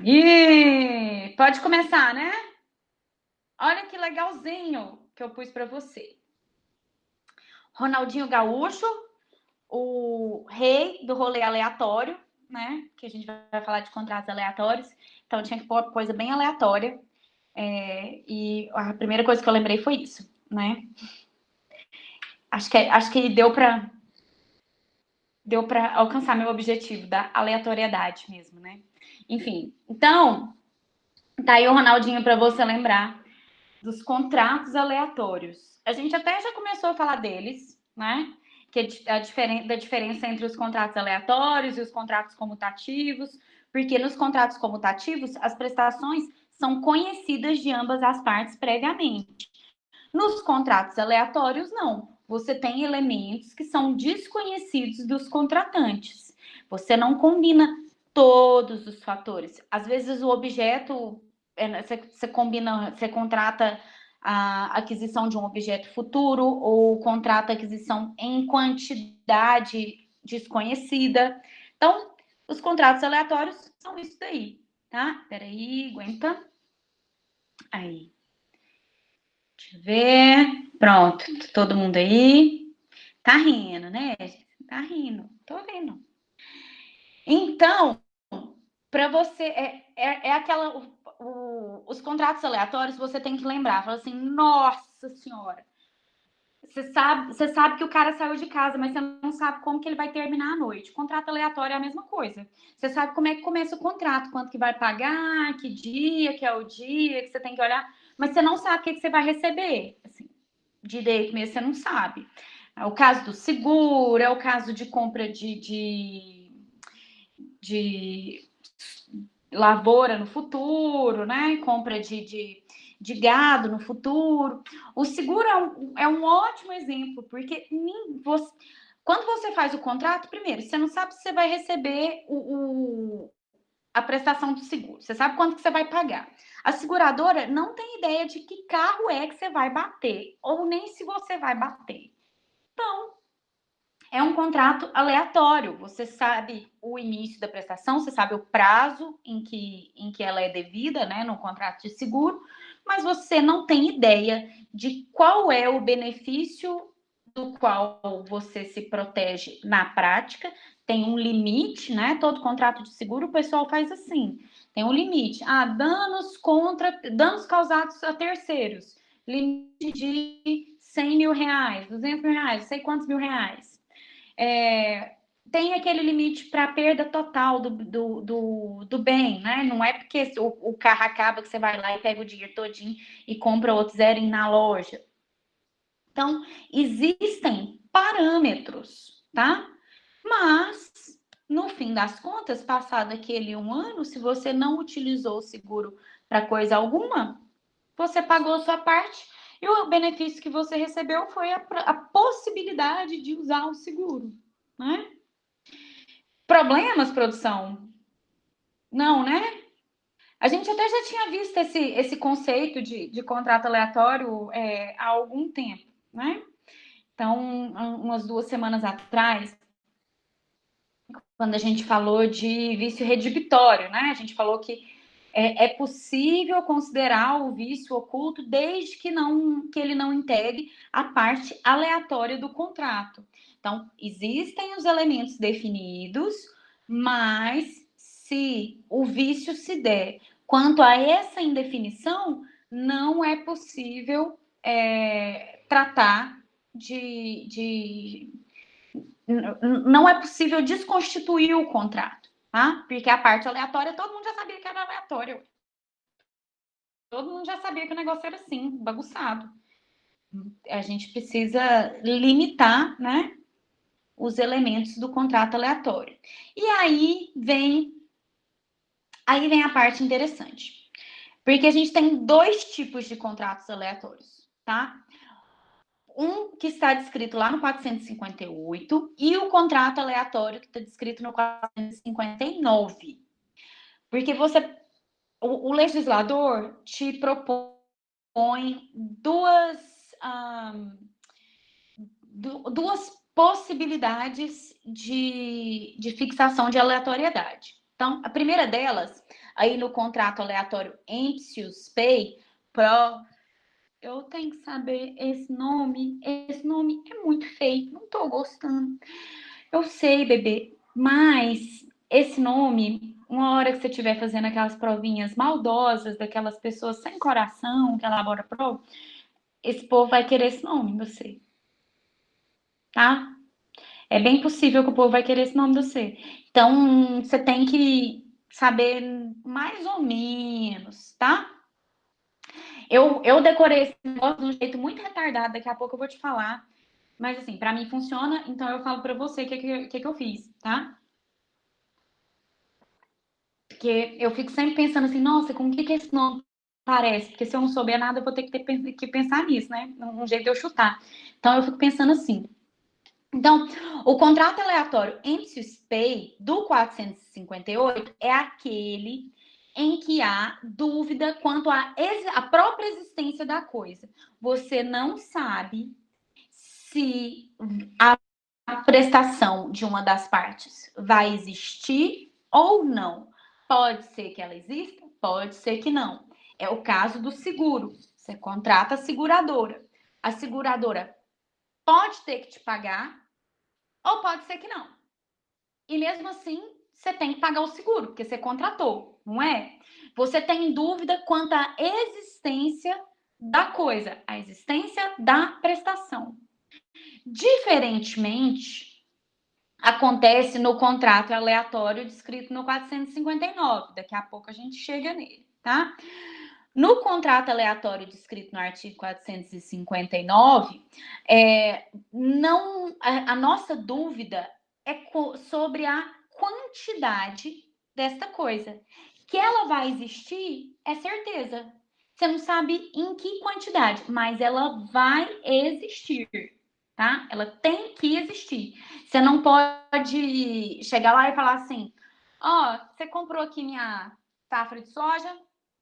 Aí, pode começar, né? Olha que legalzinho que eu pus para você. Ronaldinho Gaúcho, o rei do rolê aleatório, né? Que a gente vai falar de contratos aleatórios. Então tinha que pôr coisa bem aleatória. E a primeira coisa que eu lembrei foi isso, né? Acho que deu para alcançar meu objetivo da aleatoriedade mesmo, né? Enfim, então tá aí o Ronaldinho para você lembrar dos contratos aleatórios. A gente até já começou a falar deles, né? Que é da diferença entre os contratos aleatórios e os contratos comutativos, porque nos contratos comutativos as prestações são conhecidas de ambas as partes previamente. Nos contratos aleatórios, não. Você tem elementos que são desconhecidos dos contratantes. Você não combina todos os fatores. Às vezes o objeto, você combina, você contrata a aquisição de um objeto futuro ou contrata a aquisição em quantidade desconhecida. Então, os contratos aleatórios são isso daí, tá? Peraí, aguenta. Aí. Deixa eu ver. Pronto, todo mundo aí. Tá rindo, né? Tá rindo, tô vendo. Então, para você, é aquela. Os contratos aleatórios você tem que lembrar. Fala assim, nossa senhora. Você sabe que o cara saiu de casa, mas você não sabe como que ele vai terminar a noite. Contrato aleatório é a mesma coisa. Você sabe como é que começa o contrato, quanto que vai pagar, que dia, que é o dia, que você tem que olhar, mas você não sabe o que você vai receber. Assim, direito mesmo, você não sabe. É o caso do seguro, é o caso de compra de lavoura no futuro, né? Compra de gado no futuro. O seguro é um ótimo exemplo, porque quando você faz o contrato, primeiro, você não sabe se você vai receber a prestação do seguro. Você sabe quanto que você vai pagar. A seguradora não tem ideia de que carro é que você vai bater, ou nem se você vai bater. Então, é um contrato aleatório. Você sabe o início da prestação, você sabe o prazo em que ela é devida, né, no contrato de seguro, mas você não tem ideia de qual é o benefício do qual você se protege na prática. Tem um limite, né? Todo contrato de seguro o pessoal faz assim. Tem um limite. Danos causados a terceiros. Limite de 100 mil reais, 200 mil reais, não sei quantos mil reais. Tem aquele limite para a perda total do bem, né? Não é porque o carro acaba que você vai lá e pega o dinheiro todinho e compra outro zero na loja. Então, existem parâmetros, tá? Mas, no fim das contas, passado aquele 1 ano, se você não utilizou o seguro para coisa alguma, você pagou a sua parte e o benefício que você recebeu foi a possibilidade de usar o seguro, né? Problemas, produção? Não, né? A gente até já tinha visto esse conceito de contrato aleatório há algum tempo, né? Então, umas 2 semanas atrás, quando a gente falou de vício redibitório, né? A gente falou que é possível considerar o vício oculto desde que ele não integre a parte aleatória do contrato. Então, existem os elementos definidos, mas se o vício se der quanto a essa indefinição, não é possível tratar não é possível desconstituir o contrato, tá? Porque a parte aleatória, todo mundo já sabia que era aleatória. Todo mundo já sabia que o negócio era assim, bagunçado. A gente precisa limitar, né, os elementos do contrato aleatório. E aí vem a parte interessante. Porque a gente tem 2 tipos de contratos aleatórios, tá? Um que está descrito lá no 458 e o contrato aleatório que está descrito no 459. Porque o legislador te propõe duas possibilidades de fixação de aleatoriedade. Então, a primeira delas, aí no contrato aleatório Empsius Pay Pro, eu tenho que saber esse nome é muito feio, não tô gostando. Eu sei, bebê, mas esse nome, uma hora que você estiver fazendo aquelas provinhas maldosas daquelas pessoas sem coração que elabora prova, esse povo vai querer esse nome, você, tá? É bem possível que o povo vai querer esse nome de você. Então, você tem que saber mais ou menos, tá? Eu decorei esse negócio de um jeito muito retardado, daqui a pouco eu vou te falar. Mas, assim, pra mim funciona, então eu falo pra você o que eu fiz, tá? Porque eu fico sempre pensando assim, nossa, com o que esse nome parece? Porque se eu não souber nada, eu vou ter que pensar nisso, né? Um jeito de eu chutar. Então, eu fico pensando assim. Então, o contrato aleatório Empsius Pay do 458 é aquele em que há dúvida quanto à própria existência da coisa. Você não sabe se a prestação de uma das partes vai existir ou não. Pode ser que ela exista, pode ser que não. É o caso do seguro. Você contrata a seguradora. A seguradora pode ter que te pagar ou pode ser que não. E mesmo assim, você tem que pagar o seguro, porque você contratou, não é? Você tem dúvida quanto à existência da coisa, a existência da prestação. Diferentemente, acontece no contrato aleatório descrito no 459. Daqui a pouco a gente chega nele, tá? No contrato aleatório descrito no artigo 459, a nossa dúvida é sobre a quantidade desta coisa. Que ela vai existir é certeza. Você não sabe em que quantidade, mas ela vai existir, tá? Ela tem que existir. Você não pode chegar lá e falar assim: ó, você comprou aqui minha safra de soja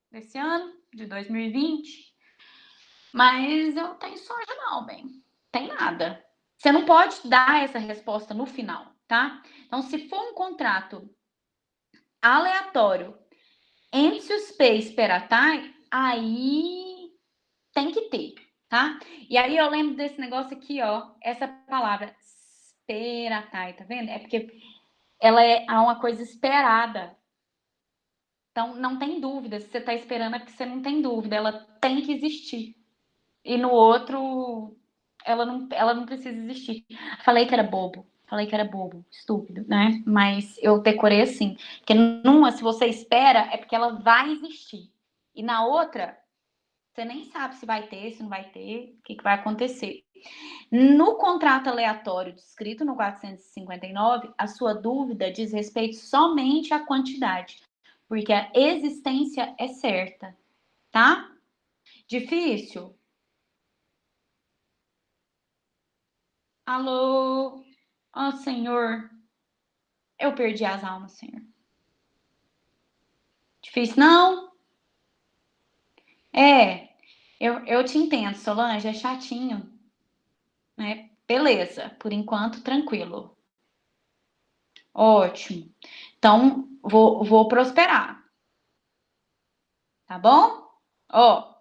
desse ano, de 2020, mas eu não tenho soja não, bem. Tem nada. Você não pode dar essa resposta no final, tá? Então, se for um contrato aleatório entre os P's peratai, aí tem que ter, tá? E aí eu lembro desse negócio aqui, ó, essa palavra peratai, tá vendo? É porque ela é uma coisa esperada. Então, não tem dúvida. Se você está esperando é porque você não tem dúvida. Ela tem que existir. E no outro, ela não precisa existir. Falei que era bobo, estúpido, né? Mas eu decorei assim. Porque numa, se você espera, é porque ela vai existir. E na outra, você nem sabe se vai ter, se não vai ter, o que vai acontecer. No contrato aleatório descrito no 459, a sua dúvida diz respeito somente à quantidade, porque a existência é certa, tá? Difícil? Alô? Ó, Senhor, eu perdi as almas, Senhor. Difícil não? É, eu te entendo, Solange, é chatinho, né? Beleza, por enquanto, tranquilo. Ótimo. Então, vou prosperar, tá bom? Ó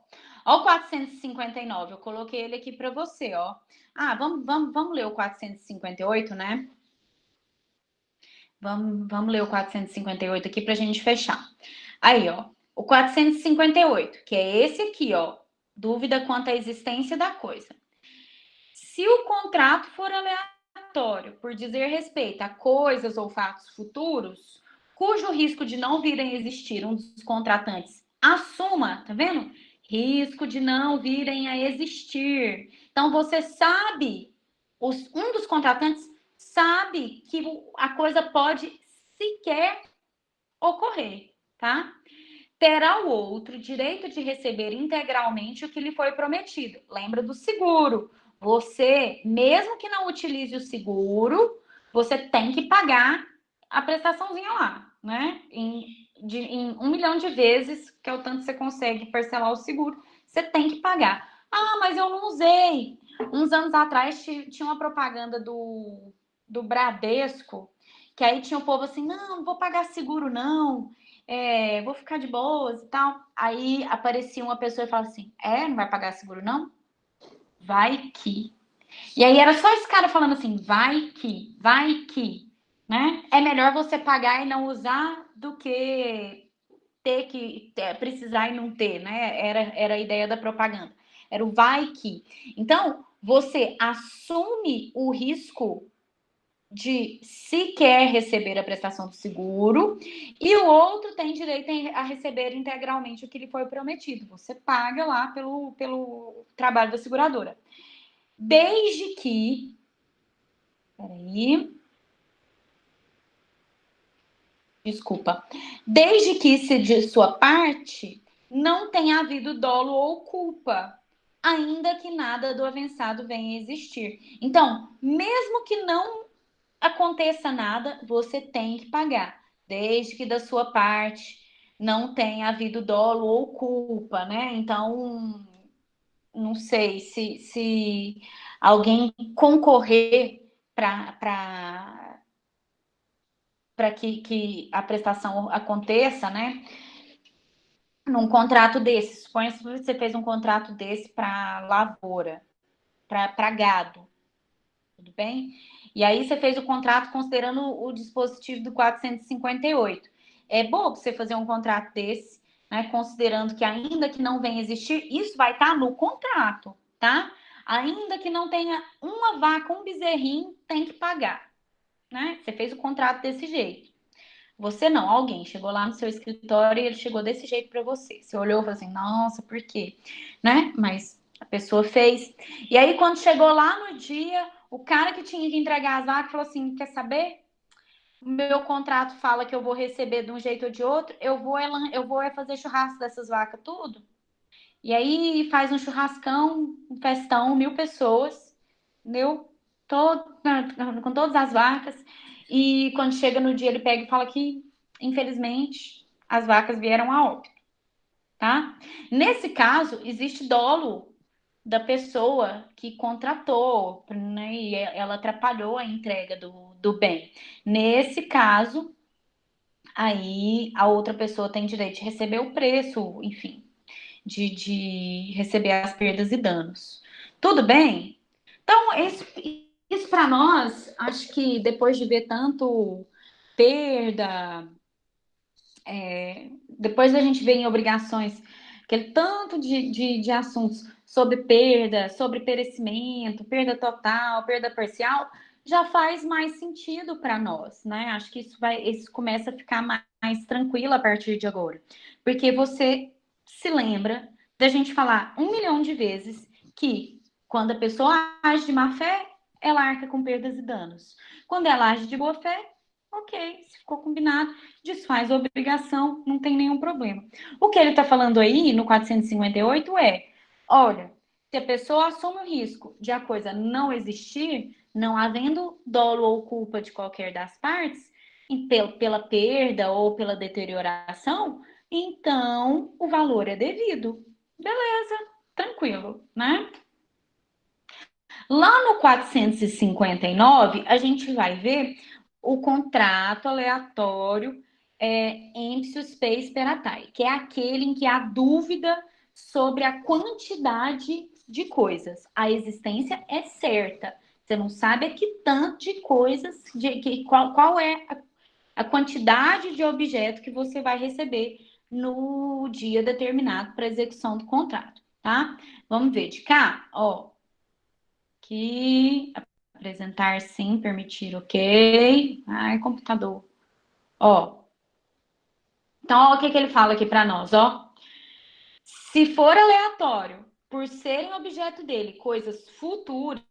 o 459, eu coloquei ele aqui para você, ó. Ah, vamos ler o 458, né? Vamos ler o 458 aqui para a gente fechar. Aí, ó, o 458, que é esse aqui, ó. Dúvida quanto à existência da coisa. Se o contrato for aleatório, por dizer respeito a coisas ou fatos futuros, cujo risco de não virem a existir um dos contratantes assuma, tá vendo? Risco de não virem a existir. Então, você sabe, um dos contratantes sabe que a coisa pode sequer ocorrer, tá? Terá o outro direito de receber integralmente o que lhe foi prometido. Lembra do seguro. Você, mesmo que não utilize o seguro, você tem que pagar a prestaçãozinha lá, né? Em 1 milhão de vezes, que é o tanto que você consegue parcelar o seguro, você tem que pagar. Ah, mas eu não usei. Uns anos atrás tinha uma propaganda do Bradesco, que aí tinha o povo assim, não vou pagar seguro, não. vou ficar de boas e tal. Aí aparecia uma pessoa e falava assim, não vai pagar seguro não? Vai que. E aí era só esse cara falando assim, vai que, né? É melhor você pagar e não usar do que precisar e não ter, né? Era a ideia da propaganda. Era o vai que. Então, você assume o risco de se quer receber a prestação do seguro e o outro tem direito a receber integralmente o que lhe foi prometido. Você paga lá pelo trabalho da seguradora. Desde que. Peraí. Desculpa. Desde que, se de sua parte, não tenha havido dolo ou culpa, ainda que nada do avançado venha a existir. Então, mesmo que não aconteça nada, você tem que pagar, desde que da sua parte não tenha havido dolo ou culpa, né? Então, não sei se alguém concorrer para que a prestação aconteça, né? Num contrato desse, suponha que você fez um contrato desse para lavoura, para gado, tudo bem? E aí você fez o contrato considerando o dispositivo do 458. É bom você fazer um contrato desse, né, considerando que ainda que não venha existir, isso vai estar no contrato, tá? Ainda que não tenha uma vaca, um bezerrinho, tem que pagar, né? Você fez o contrato desse jeito. Você não, alguém chegou lá no seu escritório e ele chegou desse jeito para você. Você olhou e falou assim, nossa, por quê? Né? Mas a pessoa fez. E aí, quando chegou lá no dia, o cara que tinha que entregar as vacas falou assim, quer saber? O meu contrato fala que eu vou receber de um jeito ou de outro, eu vou fazer churrasco dessas vacas tudo. E aí faz um churrascão, um festão, 1.000 pessoas, entendeu? Todo, com todas as vacas. E quando chega no dia, ele pega e fala que, infelizmente, as vacas vieram a óbito, tá? Nesse caso, existe dolo da pessoa que contratou, né? E ela atrapalhou a entrega do bem. Nesse caso, aí a outra pessoa tem direito de receber o preço, enfim, de receber as perdas e danos. Tudo bem? Então, isso para nós, acho que depois de ver tanto perda, depois da gente ver em obrigações aquele tanto de assuntos sobre perda, sobre perecimento, perda total, perda parcial, já faz mais sentido para nós, né? Acho que isso começa a ficar mais tranquilo a partir de agora. Porque você se lembra da gente falar 1 milhão de vezes que quando a pessoa age de má fé, ela arca com perdas e danos. Quando ela age de boa fé, ok, se ficou combinado, desfaz a obrigação, não tem nenhum problema. O que ele está falando aí no 458 é: olha, se a pessoa assume o risco de a coisa não existir, não havendo dolo ou culpa de qualquer das partes, pela perda ou pela deterioração, então o valor é devido. Beleza, tranquilo, né? Lá no 459, a gente vai ver o contrato aleatório empsius spes peratai, que é aquele em que há dúvida sobre a quantidade de coisas. A existência é certa. Você não sabe que tanto de coisas, qual é a quantidade de objeto que você vai receber no dia determinado para execução do contrato, tá? Vamos ver de cá, ó. Aqui, apresentar sim, permitir, ok. Ai, computador. Ó, então, ó, o que ele fala aqui para nós, ó. Se for aleatório, por serem objeto dele coisas futuras,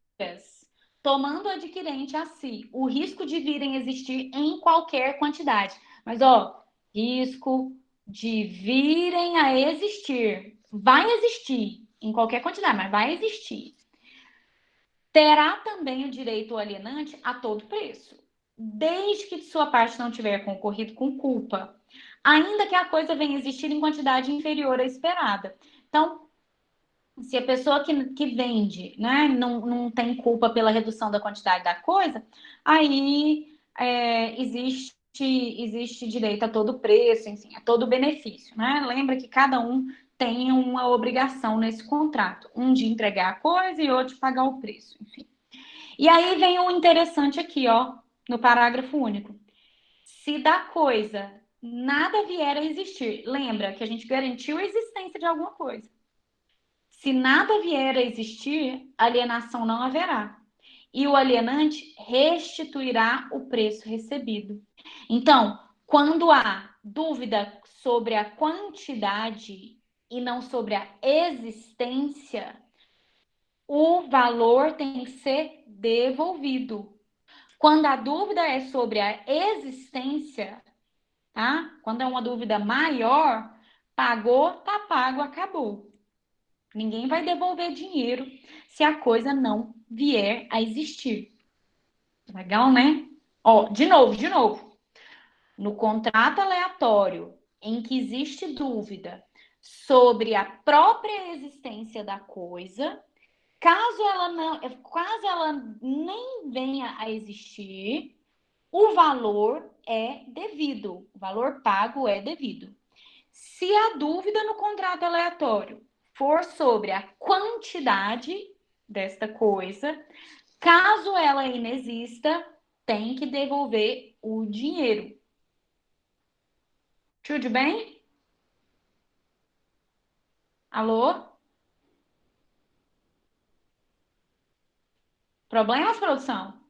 tomando o adquirente a si o risco de virem existir em qualquer quantidade. Mas, ó, risco de virem a existir. Vai existir em qualquer quantidade, mas vai existir. Terá também o direito alienante a todo preço, desde que de sua parte não tiver concorrido com culpa, ainda que a coisa venha existir em quantidade inferior à esperada. Então, se a pessoa que vende, né, não tem culpa pela redução da quantidade da coisa, aí existe existe direito a todo preço, enfim, a todo benefício, né? Lembra que cada um tem uma obrigação nesse contrato, um de entregar a coisa e outro de pagar o preço, enfim. E aí vem o interessante aqui, ó, no parágrafo único. Se da coisa nada vier a existir, lembra que a gente garantiu a existência de alguma coisa. Se nada vier a existir, alienação não haverá. E o alienante restituirá o preço recebido. Então, quando há dúvida sobre a quantidade e não sobre a existência, o valor tem que ser devolvido. Quando a dúvida é sobre a existência, tá? Quando é uma dúvida maior, pagou, tá pago, acabou. Ninguém vai devolver dinheiro se a coisa não vier a existir. Legal, né? Ó, de novo. No contrato aleatório em que existe dúvida sobre a própria existência da coisa, caso ela nem venha a existir, o valor é devido, o valor pago é devido. Se a dúvida no contrato aleatório for sobre a quantidade desta coisa, caso ela inexista, tem que devolver o dinheiro. Tudo bem? Alô? Problemas, produção?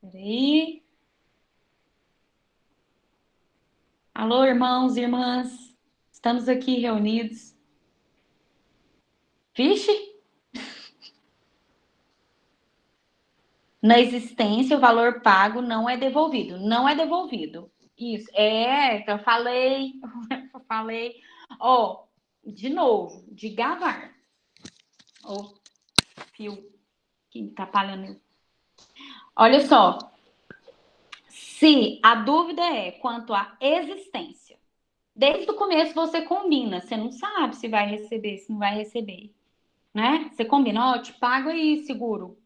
Peraí. Alô, irmãos e irmãs. Estamos aqui reunidos. Vixe? Na existência, o valor pago não é devolvido. Não é devolvido. Isso. Que eu falei. Eu falei. Ó, de novo, de gavar. Ó, fio que tá falhando. Olha só. Se a dúvida é quanto à existência, desde o começo você combina. Você não sabe se vai receber, se não vai receber, né? Você combina, ó, te pago aí seguro,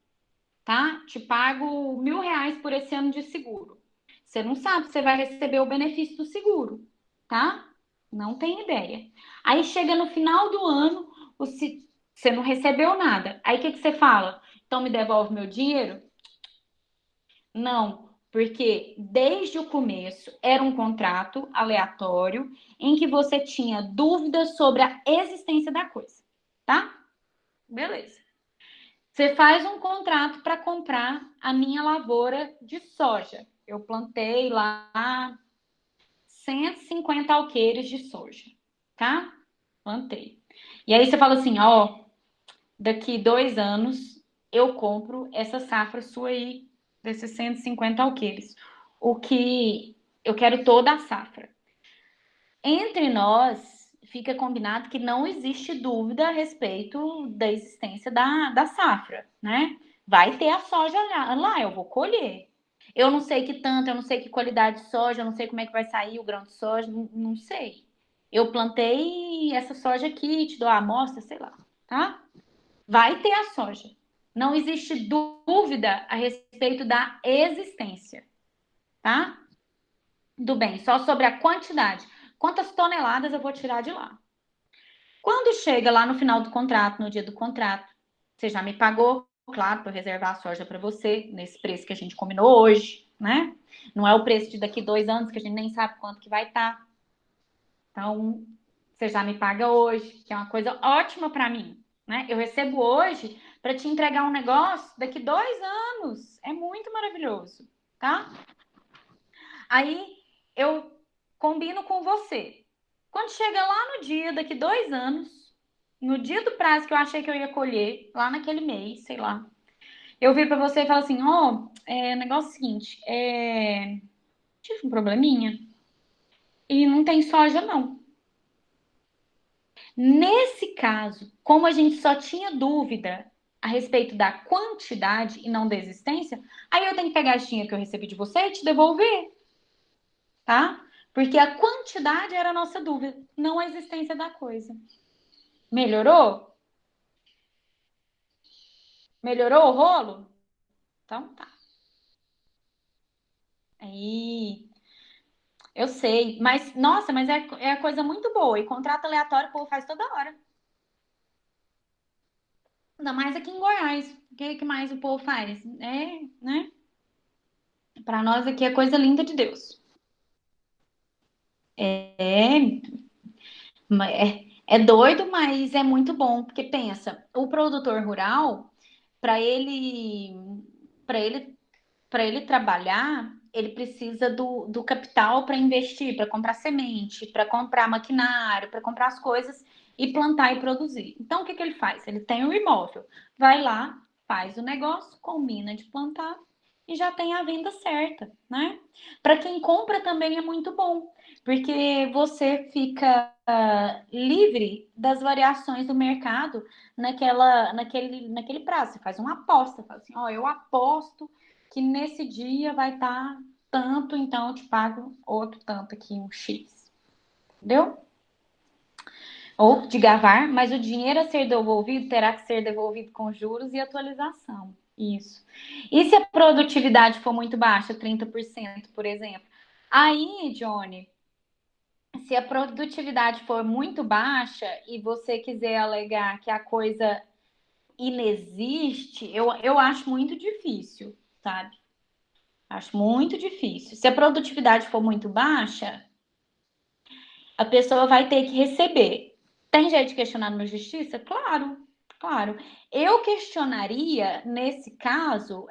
tá? Te pago R$ 1.000 por esse ano de seguro. Você não sabe se você vai receber o benefício do seguro, tá? Não tem ideia. Aí chega no final do ano, você não recebeu nada. Aí o que você fala? Então me devolve meu dinheiro? Não, porque desde o começo era um contrato aleatório em que você tinha dúvidas sobre a existência da coisa, tá? Beleza. Você faz um contrato para comprar a minha lavoura de soja. Eu plantei lá 150 alqueires de soja, tá? Plantei. E aí você fala assim, ó, daqui 2 anos eu compro essa safra sua aí, desses 150 alqueires. O que eu quero toda a safra. Entre nós, fica combinado que não existe dúvida a respeito da existência da safra, né? Vai ter a soja lá, eu vou colher. Eu não sei que tanto, eu não sei que qualidade de soja, eu não sei como é que vai sair o grão de soja, não sei. Eu plantei essa soja aqui, te dou a amostra, sei lá, tá? Vai ter a soja. Não existe dúvida a respeito da existência, tá? Do bem, só sobre a quantidade. Quantas toneladas eu vou tirar de lá? Quando chega lá no final do contrato, no dia do contrato, você já me pagou, claro, para reservar a soja para você, nesse preço que a gente combinou hoje, né? Não é o preço de daqui 2 anos, que a gente nem sabe quanto que vai estar. Tá. Então, você já me paga hoje, que é uma coisa ótima para mim, né? Eu recebo hoje para te entregar um negócio daqui 2 anos. É muito maravilhoso, tá? Aí eu combino com você. Quando chega lá no dia, daqui 2 anos, no dia do prazo que eu achei que eu ia colher, lá naquele mês, sei lá, eu viro para você e falo assim: ó, negócio é o seguinte, tive um probleminha e não tem soja, não. Nesse caso, como a gente só tinha dúvida a respeito da quantidade e não da existência, aí eu tenho que pegar esse dinheiro que eu recebi de você e te devolver, tá? Porque a quantidade era a nossa dúvida, não a existência da coisa. Melhorou? Melhorou o rolo? Então tá. Aí, eu sei. Mas, nossa, mas é coisa muito boa. E contrato aleatório o povo faz toda hora. Ainda mais aqui em Goiás. O que mais o povo faz? É, né? Pra nós aqui é coisa linda de Deus. É, é doido, mas é muito bom. Porque pensa, o produtor rural, para ele, para ele para ele trabalhar, ele precisa do capital para investir, para comprar semente, para comprar maquinário, para comprar as coisas e plantar e produzir. Então, o que, que ele faz? Ele tem um imóvel, vai lá, faz o negócio, combina de plantar e já tem a venda certa, né? Para quem compra também é muito bom, porque você fica livre das variações do mercado naquele prazo. Você faz uma aposta, fala assim, ó, eu aposto que nesse dia vai estar tanto, então eu te pago outro tanto aqui, um X. Entendeu? Ou de gavar, mas o dinheiro a ser devolvido terá que ser devolvido com juros e atualização. Isso. E se a produtividade for muito baixa, 30%, por exemplo? Aí, Johnny, se a produtividade for muito baixa e você quiser alegar que a coisa inexiste, eu acho muito difícil, sabe? Acho muito difícil. Se a produtividade for muito baixa, a pessoa vai ter que receber. Tem jeito de questionar na justiça? Claro, claro. Eu questionaria, nesse caso,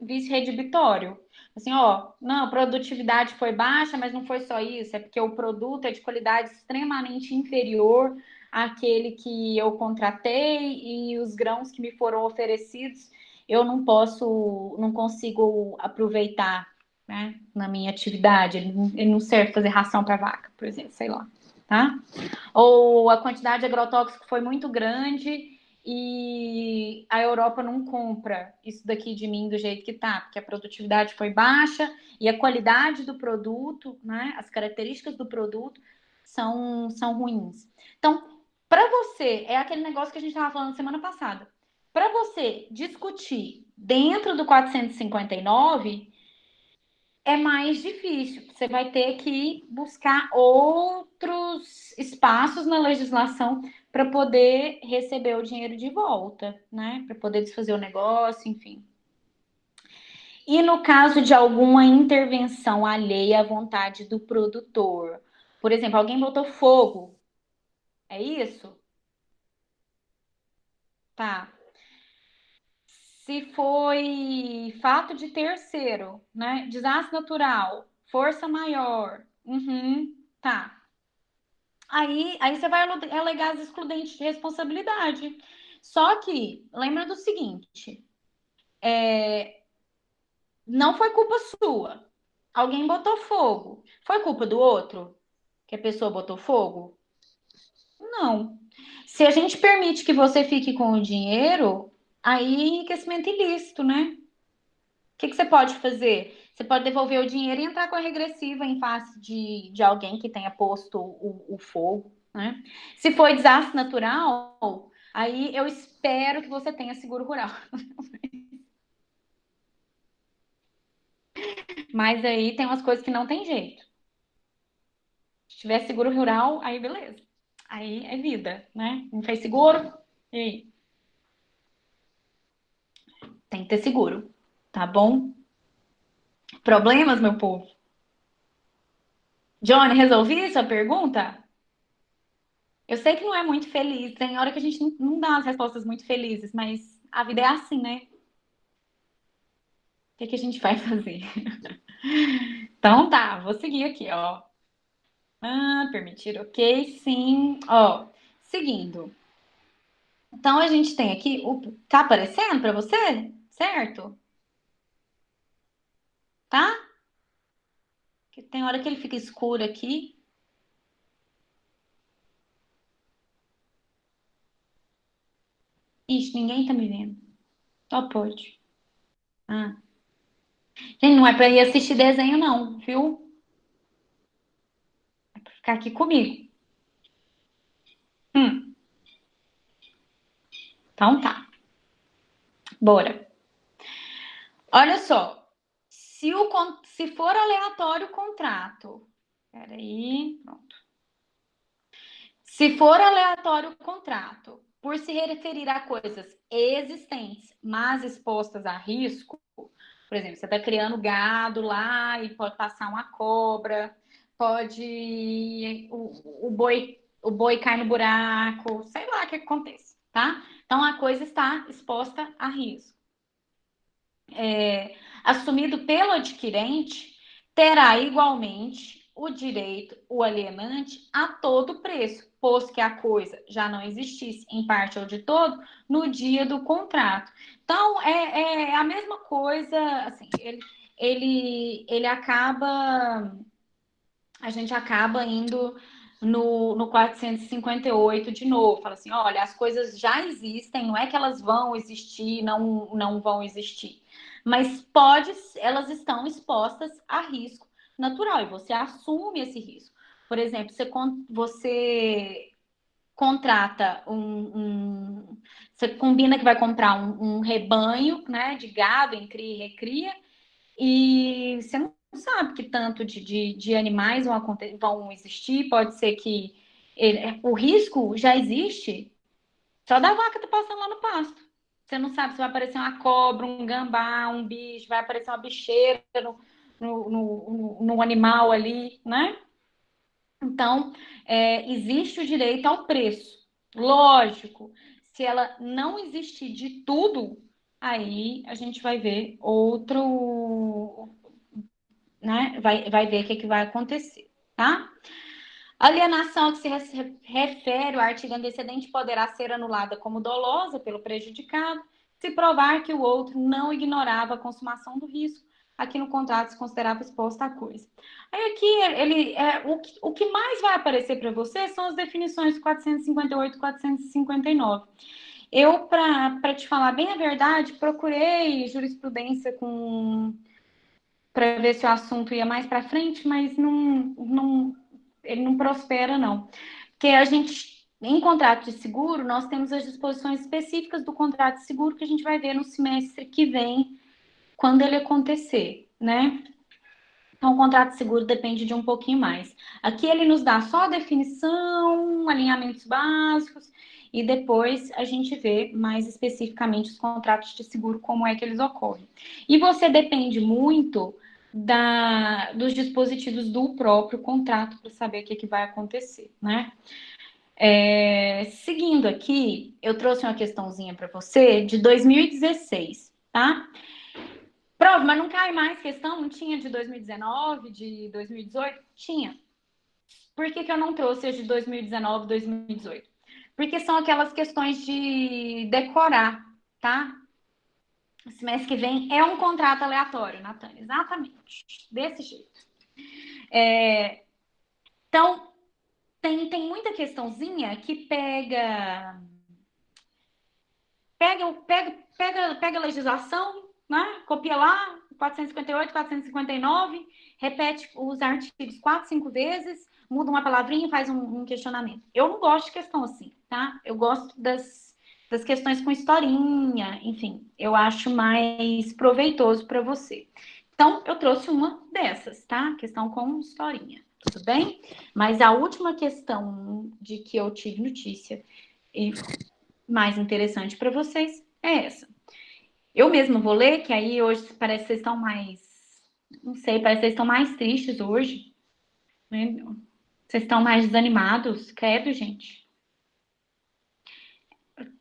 vice-redibitório. Assim, ó, não, a produtividade foi baixa, mas não foi só isso, é porque o produto é de qualidade extremamente inferior àquele que eu contratei e os grãos que me foram oferecidos eu não posso, não consigo aproveitar, né, na minha atividade. Ele não serve fazer ração para vaca, por exemplo, sei lá, tá? Ou a quantidade de agrotóxico foi muito grande e a Europa não compra isso daqui de mim do jeito que tá, porque a produtividade foi baixa e a qualidade do produto, né, as características do produto são ruins. Então, para você, é aquele negócio que a gente estava falando semana passada. Para você discutir dentro do 459, é mais difícil. Você vai ter que buscar outros espaços na legislação para poder receber o dinheiro de volta, né? Para poder desfazer o negócio, enfim. E no caso de alguma intervenção alheia à vontade do produtor, por exemplo, alguém botou fogo, é isso? Tá. Se foi fato de terceiro, né? Desastre natural, força maior. Uhum, tá. Aí você vai alegar as excludentes de responsabilidade. Só que, lembra do seguinte: não foi culpa sua. Alguém botou fogo. Foi culpa do outro? Que a pessoa botou fogo? Não. Se a gente permite que você fique com o dinheiro, aí é enriquecimento ilícito, né? Que você pode fazer? Você pode devolver o dinheiro e entrar com a regressiva em face de alguém que tenha posto o fogo, né? Se foi desastre natural, aí eu espero que você tenha seguro rural. Mas aí tem umas coisas que não tem jeito. Se tiver seguro rural, aí beleza. Aí é vida, né? Não fez seguro? E aí? Tem que ter seguro, tá bom? Problemas, meu povo? Johnny, resolvi sua pergunta? Eu sei que não é muito feliz, tem hora que a gente não dá as respostas muito felizes, mas a vida é assim, né? O que que a gente vai fazer? Então tá, vou seguir aqui, ó. Permitir, ok, sim. Ó, seguindo. Então a gente tem aqui, tá aparecendo para você? Certo? Tá? Que tem hora que ele fica escuro aqui. Ixi, ninguém tá me vendo. Só pode. Ah. Gente, não é pra ir assistir desenho, não, viu? É pra ficar aqui comigo. Hum, então tá. Bora. Olha só, se for aleatório o contrato, peraí, pronto. Se for aleatório o contrato, por se referir a coisas existentes, mas expostas a risco, por exemplo, você está criando gado lá e pode passar uma cobra, pode o boi cai no buraco, sei lá o que acontece, tá? Então a coisa está exposta a risco. Assumido pelo adquirente, terá igualmente o direito, o alienante, a todo preço, posto que a coisa já não existisse, em parte ou de todo, no dia do contrato. Então, é a mesma coisa, assim, ele acaba, a gente acaba indo no 458 de novo, fala assim, olha, as coisas já existem, não é que elas vão existir, não vão existir, mas elas estão expostas a risco natural e você assume esse risco. Por exemplo, você contrata você combina que vai comprar um rebanho, né, de gado em cria e recria, e você não sabe que tanto de animais vão existir, pode ser que o risco já existe, só da vaca tá passando lá no pasto. Você não sabe se vai aparecer uma cobra, um gambá, um bicho, vai aparecer uma bicheira no animal ali, né? Então, existe o direito ao preço. Lógico, se ela não existir de tudo, aí a gente vai ver outro, né? Vai ver o que vai acontecer, tá? Alienação que se refere ao artigo antecedente poderá ser anulada como dolosa pelo prejudicado, se provar que o outro não ignorava a consumação do risco, aqui no contrato se considerava exposta à coisa. Aí aqui o que mais vai aparecer para você são as definições 458 e 459. Eu, para te falar bem a verdade, procurei jurisprudência para ver se o assunto ia mais para frente, mas ele não prospera, não. Porque a gente, em contrato de seguro, nós temos as disposições específicas do contrato de seguro que a gente vai ver no semestre que vem, quando ele acontecer, né? Então, o contrato de seguro depende de um pouquinho mais. Aqui ele nos dá só a definição, alinhamentos básicos, e depois a gente vê mais especificamente os contratos de seguro, como é que eles ocorrem. E você depende muito dos dispositivos do próprio contrato para saber o que vai acontecer, né? Seguindo aqui, eu trouxe uma questãozinha para você de 2016, tá? Prova, mas não cai mais questão? Não tinha de 2019, de 2018? Tinha. Por que eu não trouxe as de 2019, 2018? Porque são aquelas questões de decorar, tá? O semestre que vem é um contrato aleatório, Natânia. Exatamente. Desse jeito. Então, tem muita questãozinha que pega a legislação, né? Copia lá, 458, 459, repete os artigos 4, 5 vezes, muda uma palavrinha e faz um questionamento. Eu não gosto de questão assim, tá? Eu gosto das questões com historinha, enfim, eu acho mais proveitoso para você. Então, eu trouxe uma dessas, tá? Questão com historinha, tudo bem? Mas a última questão de que eu tive notícia e mais interessante para vocês é essa. Eu mesma vou ler, que aí hoje parece que vocês estão mais. Não sei, parece que vocês estão mais tristes hoje. Né? Vocês estão mais desanimados, credo, gente.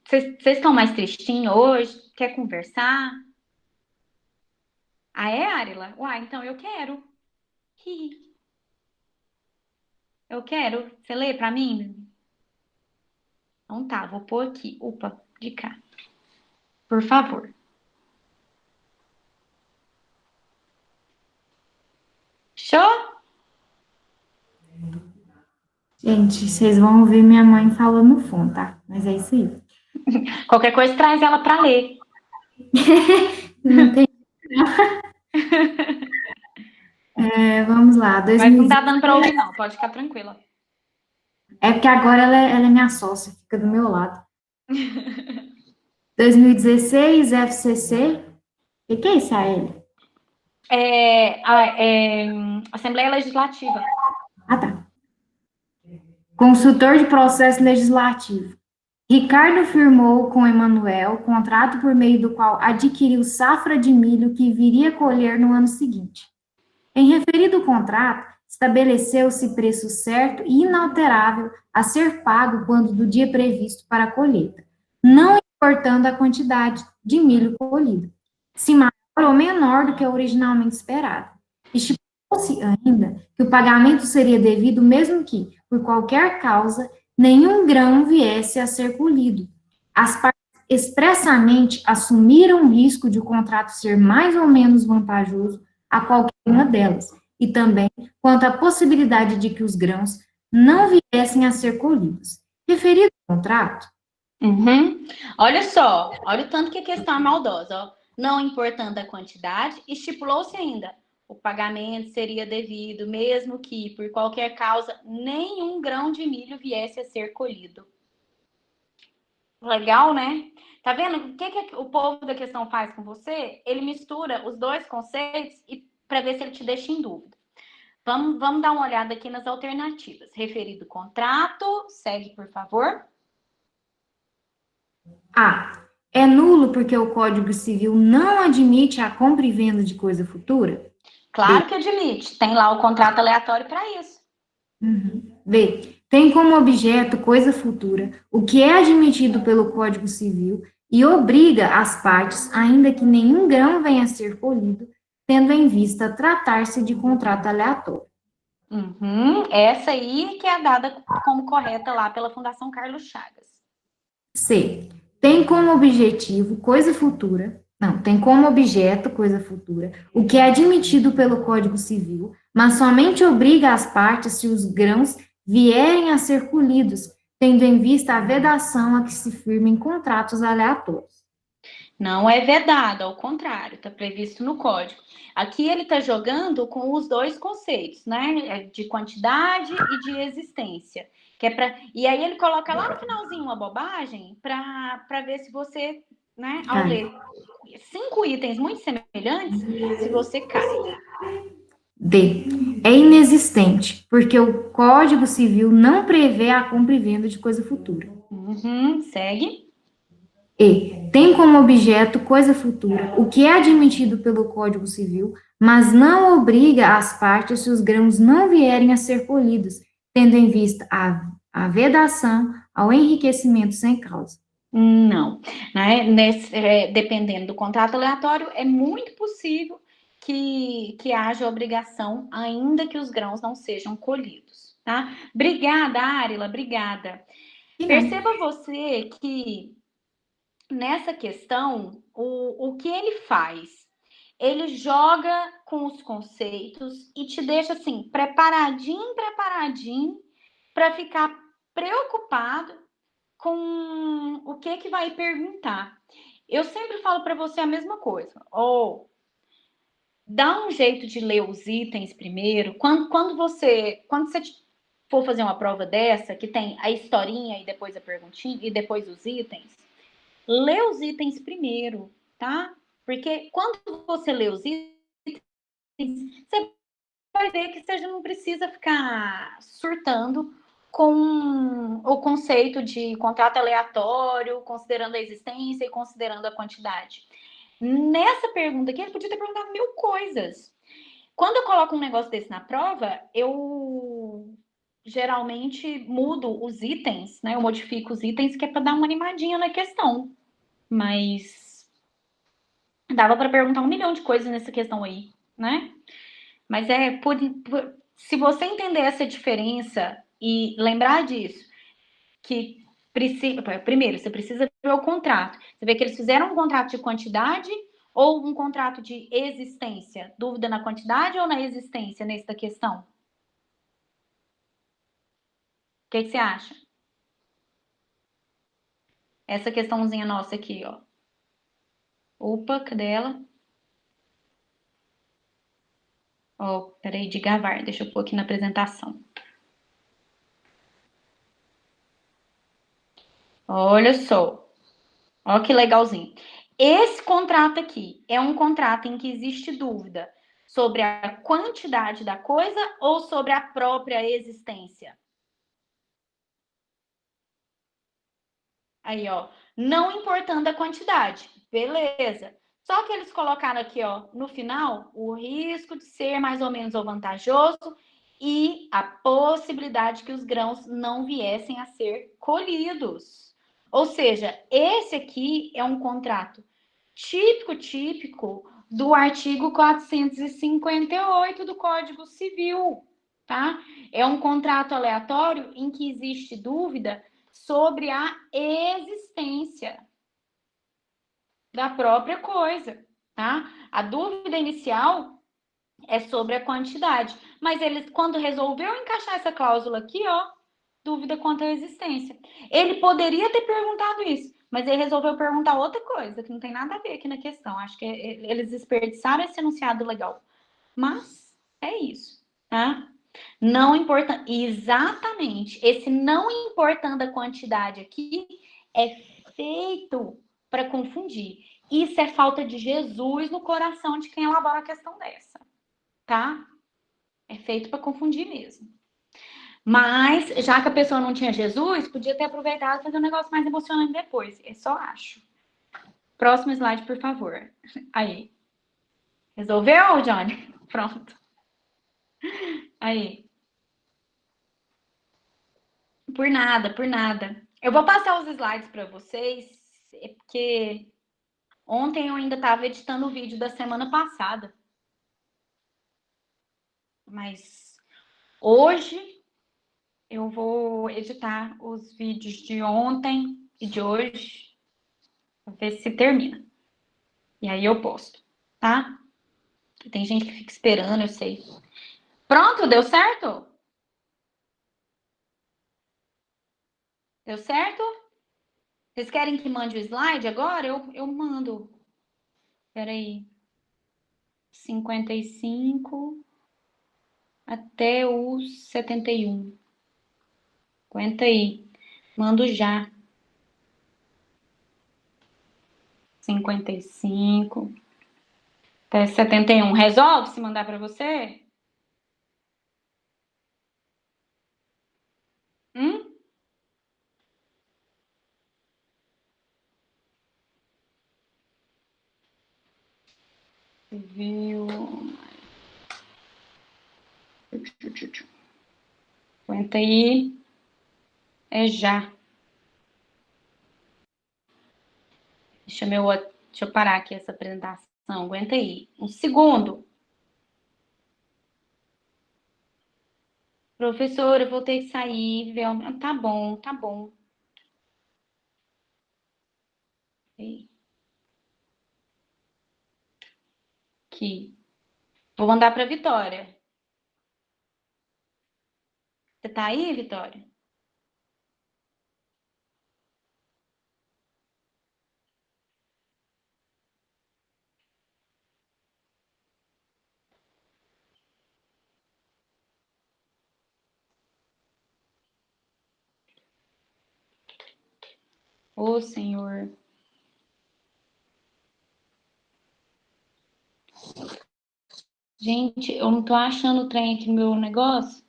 Vocês estão mais tristinhos hoje? Quer conversar? Ah, é, Arila? Uai, então eu quero. Eu quero. Você lê para mim? Então tá, vou pôr aqui. Opa, de cá. Por favor. Show? Gente, vocês vão ouvir minha mãe falando no fundo, tá? Mas é isso aí. Qualquer coisa traz ela para ler. Não tem. Vamos lá, Mas não tá 2016. dando para ouvir, não. Pode ficar tranquila. É porque agora ela é minha sócia, fica do meu lado. 2016, FCC, que é isso, AL? Assembleia Legislativa. Ah, tá. Consultor de processo legislativo. Ricardo firmou com Emanuel contrato por meio do qual adquiriu safra de milho que viria colher no ano seguinte. Em referido contrato, estabeleceu-se preço certo e inalterável a ser pago quando do dia previsto para a colheita, não importando a quantidade de milho colhido, se maior ou menor do que o originalmente esperado. Estipulou-se ainda que o pagamento seria devido mesmo que, por qualquer causa, nenhum grão viesse a ser colhido. As partes expressamente assumiram o risco de o contrato ser mais ou menos vantajoso a qualquer uma delas, e também quanto à possibilidade de que os grãos não viessem a ser colhidos. Referido ao contrato, Uhum. Olha só, olha o tanto que a questão é maldosa. Ó. Não importando a quantidade, estipulou-se ainda. O pagamento seria devido, mesmo que, por qualquer causa, nenhum grão de milho viesse a ser colhido. Legal, né? Tá vendo? O que o povo da questão faz com você? Ele mistura os dois conceitos e para ver se ele te deixa em dúvida. Vamos dar uma olhada aqui nas alternativas. Referido contrato, segue, por favor. A. É nulo porque o Código Civil não admite a compra e venda de coisa futura? B. Claro que admite, tem lá o contrato aleatório para isso. B. Tem como objeto coisa futura, o que é admitido pelo Código Civil e obriga as partes, ainda que nenhum grão venha a ser colhido, tendo em vista tratar-se de contrato aleatório. Uhum, essa aí que é dada como correta lá pela Fundação Carlos Chagas. C. Tem como objetivo coisa futura. Não, tem como objeto coisa futura, o que é admitido pelo Código Civil, mas somente obriga as partes se os grãos vierem a ser colhidos, tendo em vista a vedação a que se firmem contratos aleatórios. Não é vedado, ao contrário, está previsto no código. Aqui ele está jogando com os dois conceitos, né? De quantidade e de existência. Que é pra... E aí ele coloca lá no finalzinho uma bobagem para ver se você, né, ao Cai. ler 5 itens muito semelhantes, se você cai. D. É inexistente, porque o Código Civil não prevê a compra e venda de coisa futura. Uhum, segue. E. Tem como objeto coisa futura, o que é admitido pelo Código Civil, mas não obriga as partes se os grãos não vierem a ser colhidos, tendo em vista a vedação ao enriquecimento sem causa. Não, né? Dependendo do contrato aleatório, é muito possível que haja obrigação, ainda que os grãos não sejam colhidos, tá? Obrigada, Arila, obrigada. E não. Perceba você que nessa questão, o que ele faz? Ele joga com os conceitos e te deixa assim, preparadinho, preparadinho, para ficar preocupado com o que vai perguntar. Eu sempre falo para você a mesma coisa. Ou dá um jeito de ler os itens primeiro. Quando você for fazer uma prova dessa, que tem a historinha e depois a perguntinha e depois os itens, lê os itens primeiro, tá? Porque quando você lê os itens, você vai ver que você não precisa ficar surtando com o conceito de contrato aleatório, considerando a existência e considerando a quantidade. Nessa pergunta aqui, ele podia ter perguntado 1000 coisas. Quando eu coloco um negócio desse na prova, eu geralmente mudo os itens, né? Eu modifico os itens que é para dar uma animadinha na questão. Mas dava para perguntar 1 milhão de coisas nessa questão aí, né? Mas se você entender essa diferença e lembrar disso, que precisa, primeiro, você precisa ver o contrato. Você vê que eles fizeram um contrato de quantidade ou um contrato de existência? Dúvida na quantidade ou na existência nessa questão? O que você acha? Essa questãozinha nossa aqui, ó. Opa, cadê ela? Ó, peraí, de Gavar, deixa eu pôr aqui na apresentação. Olha só. Ó que legalzinho. esse contrato aqui é um contrato em que existe dúvida sobre a quantidade da coisa ou sobre a própria existência? Aí, ó, não importando a quantidade, beleza. Só que eles colocaram aqui, ó, no final, o risco de ser mais ou menos vantajoso e a possibilidade que os grãos não viessem a ser colhidos. Ou seja, esse aqui é um contrato típico do artigo 458 do Código Civil, tá? É um contrato aleatório em que existe dúvida sobre a existência da própria coisa, tá? A dúvida inicial é sobre a quantidade, mas ele, quando resolveu encaixar essa cláusula aqui, ó, dúvida quanto à existência. Ele poderia ter perguntado isso, mas ele resolveu perguntar outra coisa, que não tem nada a ver aqui na questão. Acho que eles desperdiçaram esse enunciado legal. Mas é isso, tá? Não importa. Exatamente. Esse não importando a quantidade aqui é feito para confundir. Isso é falta de Jesus no coração de quem elabora a questão dessa, tá? É feito para confundir mesmo. Mas, já que a pessoa não tinha Jesus, podia ter aproveitado e fazer um negócio mais emocionante depois. Eu só acho. Próximo slide, por favor. Aí. Resolveu, Johnny? Pronto. Aí. Por nada, por nada. Eu vou passar os slides para vocês, porque ontem eu ainda estava editando o vídeo da semana passada. Mas hoje eu vou editar os vídeos de ontem e de hoje, para ver se termina. E aí eu posto, tá? Tem gente que fica esperando, eu sei. Pronto, deu certo? Deu certo? Vocês querem que mande o slide agora? Eu mando. Espera aí. 55 até o 71. Aguenta aí. Mando já. 55 até 71. Resolve se mandar para você? Hum? Viu? Aguenta aí. É já. Deixa eu parar aqui essa apresentação. Aguenta aí. Um segundo. Professora, eu vou ter que sair. Tá bom, tá bom. Aqui. Vou mandar para Vitória. Você tá aí, Vitória? Ô, Senhor. Gente, eu não tô achando o trem aqui no meu negócio.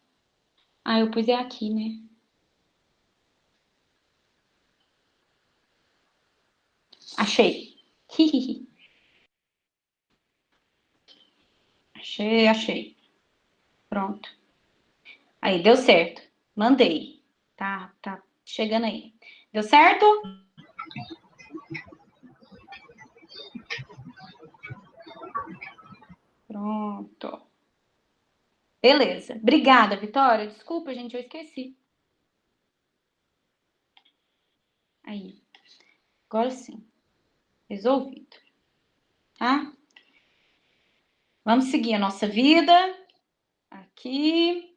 Ah, eu pus é aqui, né? Achei. Achei. Pronto. Aí, deu certo. Mandei. Tá chegando aí. Deu certo? Pronto. Beleza. Obrigada, Vitória. Desculpa, gente, eu esqueci. Aí. Agora sim. Resolvido. Tá? Vamos seguir a nossa vida. Aqui.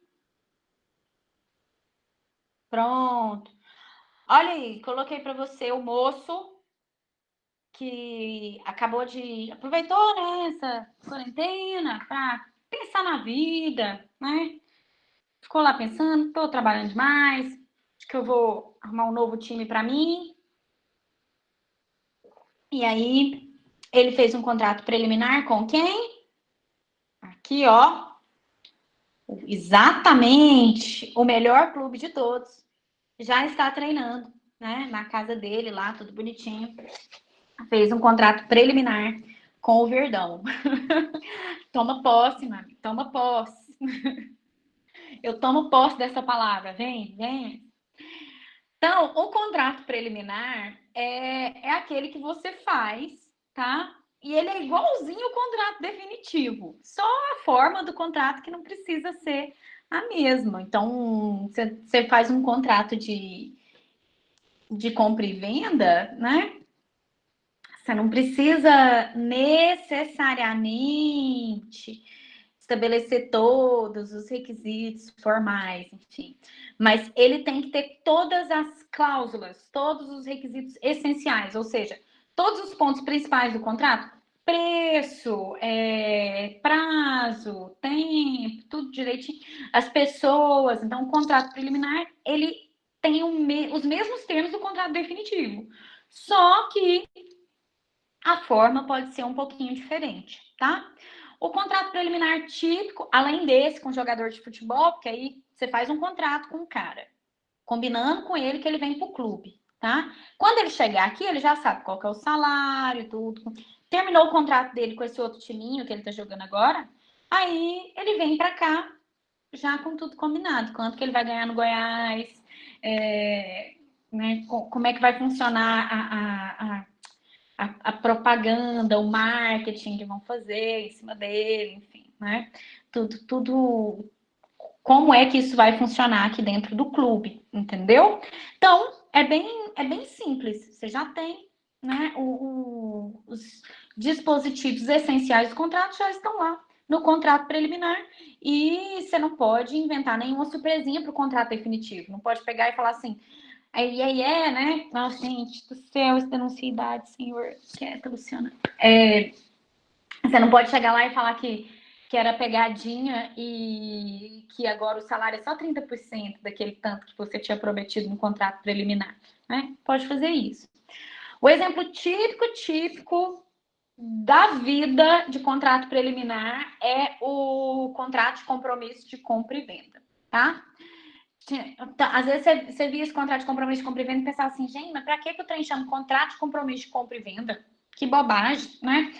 Pronto. Olha aí, coloquei para você o moço que acabou de aproveitou, né, essa quarentena para pensar na vida, né? Ficou lá pensando, tô trabalhando demais, acho que eu vou arrumar um novo time para mim. E aí, ele fez um contrato preliminar com quem? Aqui, ó. Exatamente o melhor clube de todos. Já está treinando, né? Na casa dele lá, tudo bonitinho. Fez um contrato preliminar com o Verdão. Toma posse, mami. Toma posse. Eu tomo posse dessa palavra. Vem, vem. Então, o contrato preliminar é aquele que você faz, tá? E ele é igualzinho ao contrato definitivo. Só a forma do contrato que não precisa ser a mesma. Então, você faz um contrato de compra e venda, né? Você não precisa necessariamente estabelecer todos os requisitos formais, enfim. Mas ele tem que ter todas as cláusulas, todos os requisitos essenciais, ou seja, todos os pontos principais do contrato, preço, prazo, tempo, tudo direitinho, as pessoas. Então, o contrato preliminar, ele tem os mesmos termos do contrato definitivo, só que a forma pode ser um pouquinho diferente, tá? O contrato preliminar típico, além desse com jogador de futebol, porque aí você faz um contrato com o cara, combinando com ele que ele vem pro clube, tá? Quando ele chegar aqui, ele já sabe qual que é o salário, tudo. Terminou o contrato dele com esse outro timinho que ele tá jogando agora, aí ele vem para cá já com tudo combinado, quanto que ele vai ganhar no Goiás, né, como é que vai funcionar a propaganda, o marketing que vão fazer em cima dele, enfim, né? Tudo, como é que isso vai funcionar aqui dentro do clube, entendeu? Então, é bem simples. Você já tem, né, os dispositivos essenciais do contrato já estão lá no contrato preliminar e você não pode inventar nenhuma surpresinha para o contrato definitivo. Não pode pegar e falar assim, né? Nossa, gente do céu, essa denunciidade, senhor, quieta, Luciana. Você não pode chegar lá e falar que era pegadinha e que agora o salário é só 30% daquele tanto que você tinha prometido no contrato preliminar, né? Pode fazer isso. O exemplo típico da vida de contrato preliminar é o contrato de compromisso de compra e venda, tá? Às vezes você via esse contrato de compromisso de compra e venda e pensava assim, gente, mas pra que o trem chama contrato de compromisso de compra e venda? Que bobagem, né?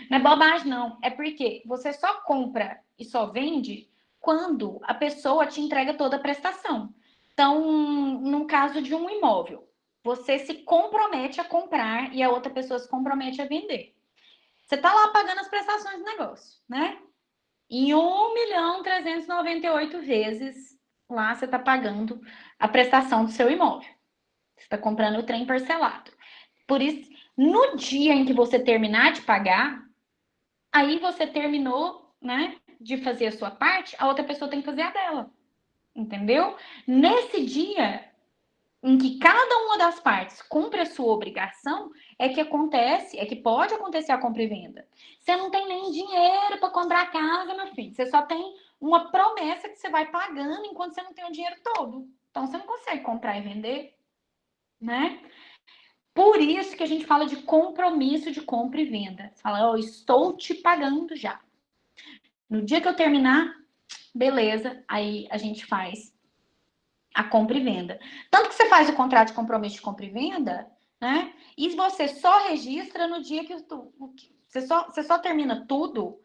Não é bobagem, não. É porque você só compra e só vende quando a pessoa te entrega toda a prestação. Então, no caso de um imóvel, você se compromete a comprar e a outra pessoa se compromete a vender. Você tá lá pagando as prestações do negócio, né? Em 1.398 vezes lá você está pagando a prestação do seu imóvel. Você está comprando o trem parcelado. Por isso, no dia em que você terminar de pagar, aí você terminou, né, de fazer a sua parte, a outra pessoa tem que fazer a dela. Entendeu? Nesse dia em que cada uma das partes cumpre a sua obrigação, é que pode acontecer a compra e venda. Você não tem nem dinheiro para comprar a casa, meu filho. Você só tem uma promessa que você vai pagando enquanto você não tem o dinheiro todo. Então você não consegue comprar e vender, né? Por isso que a gente fala de compromisso de compra e venda. Você fala, eu estou te pagando já. No dia que eu terminar, beleza, aí a gente faz a compra e venda. Tanto que você faz o contrato de compromisso de compra e venda, né? E você só registra no dia que você só termina tudo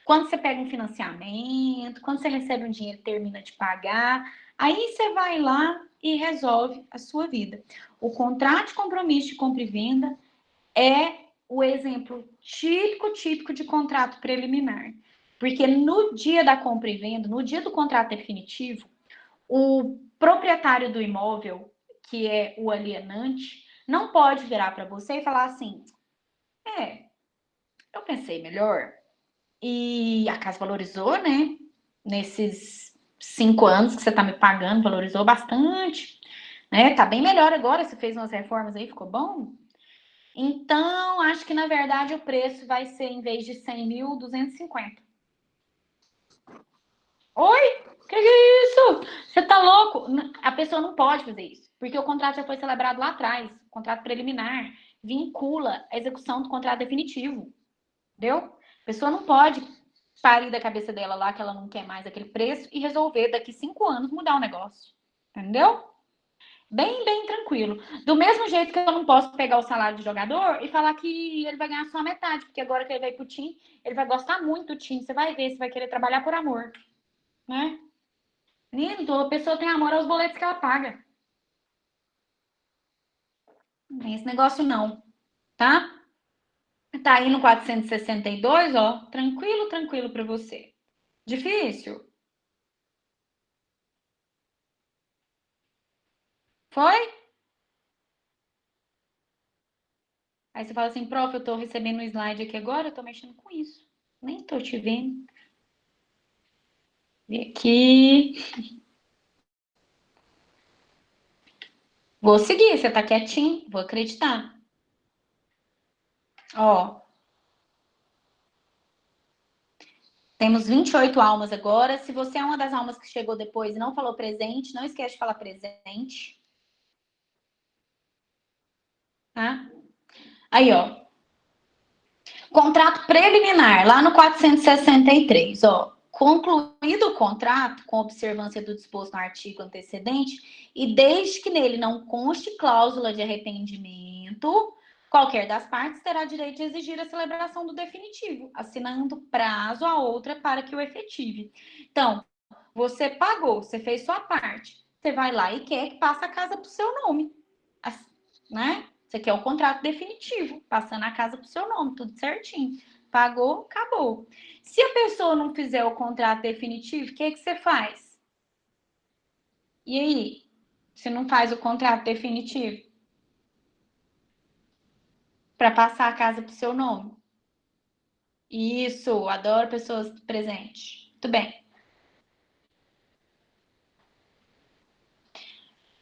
quando você pega um financiamento, quando você recebe um dinheiro e termina de pagar. Aí você vai lá e resolve a sua vida. O contrato de compromisso de compra e venda é o exemplo típico de contrato preliminar. Porque no dia da compra e venda, no dia do contrato definitivo, o proprietário do imóvel, que é o alienante, não pode virar para você e falar assim: eu pensei melhor e a casa valorizou, né? Nesses 5 anos que você está me pagando, valorizou bastante, né? Tá bem melhor agora. Você fez umas reformas aí, ficou bom? Então, acho que na verdade o preço vai ser, em vez de 100 mil, 250. Oi? Que é isso? Você tá louco? A pessoa não pode fazer isso, porque o contrato já foi celebrado lá atrás, contrato preliminar. vincula a execução do contrato definitivo, entendeu? A pessoa não pode parir da cabeça dela lá que ela não quer mais aquele preço e resolver daqui 5 anos mudar o negócio, entendeu? Bem tranquilo. Do mesmo jeito que eu não posso pegar o salário do jogador e falar que ele vai ganhar só a metade, porque agora que ele vai pro time, ele vai gostar muito do time, você vai ver, você vai querer trabalhar por amor, né? Lindo, a pessoa tem amor aos boletos que ela paga. Não tem esse negócio não, tá? Tá aí no 462, ó, tranquilo para você. Difícil? Foi? Aí você fala assim, prof, eu tô recebendo um slide aqui agora, eu tô mexendo com isso. Nem tô te vendo. Vem aqui. Vou seguir, você tá quietinho, vou acreditar. Ó, temos 28 almas agora. Se você é uma das almas que chegou depois e não falou presente, não esquece de falar presente. Tá? Aí, ó. Contrato preliminar, lá no 463, ó. Concluído o contrato, com observância do disposto no artigo antecedente, e desde que nele não conste cláusula de arrependimento, qualquer das partes terá direito de exigir a celebração do definitivo, assinando prazo a outra para que o efetive. Então, você pagou, você fez sua parte, você vai lá e quer que passe a casa para o seu nome, né? Você quer o contrato definitivo, passando a casa para o seu nome, tudo certinho. Pagou, acabou. Se a pessoa não fizer o contrato definitivo, o que, que você faz? E aí? Você não faz o contrato definitivo para passar a casa para o seu nome? Isso, adoro pessoas presentes. Muito bem.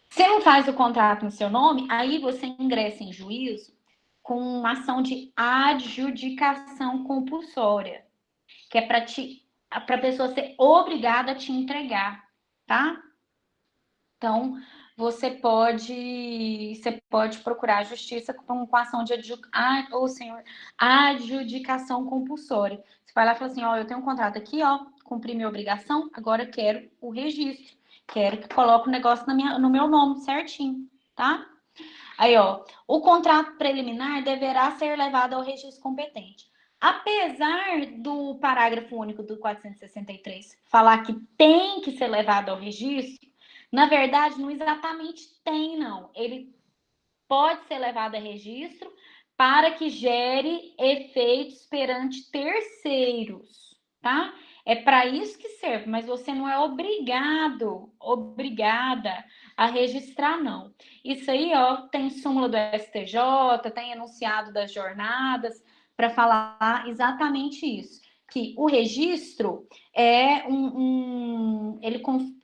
Você não faz o contrato no seu nome, aí você ingressa em juízo com uma ação de adjudicação compulsória, que é para a pessoa ser obrigada a te entregar, tá? Então, você pode procurar a justiça com ação de adjudicação compulsória. Você vai lá e fala assim, ó, eu tenho um contrato aqui, ó, cumpri minha obrigação, agora eu quero o registro. Quero que coloque o negócio no meu nome certinho, tá? Aí, ó, o contrato preliminar deverá ser levado ao registro competente. Apesar do parágrafo único do 463 falar que tem que ser levado ao registro, na verdade, não exatamente tem, não. Ele pode ser levado a registro para que gere efeitos perante terceiros, tá? É para isso que serve, mas você não é obrigada a registrar, não. Isso aí, ó, tem súmula do STJ, tem enunciado das jornadas para falar exatamente isso. Que o registro é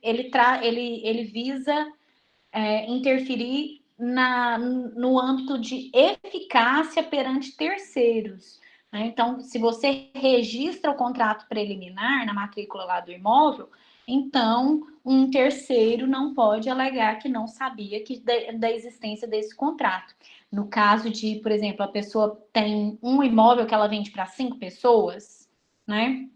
ele visa interferir no âmbito de eficácia perante terceiros. Né? Então, se você registra o contrato preliminar na matrícula lá do imóvel, então um terceiro não pode alegar que não sabia da existência desse contrato. No caso de, por exemplo, a pessoa tem um imóvel que ela vende para 5 pessoas, né?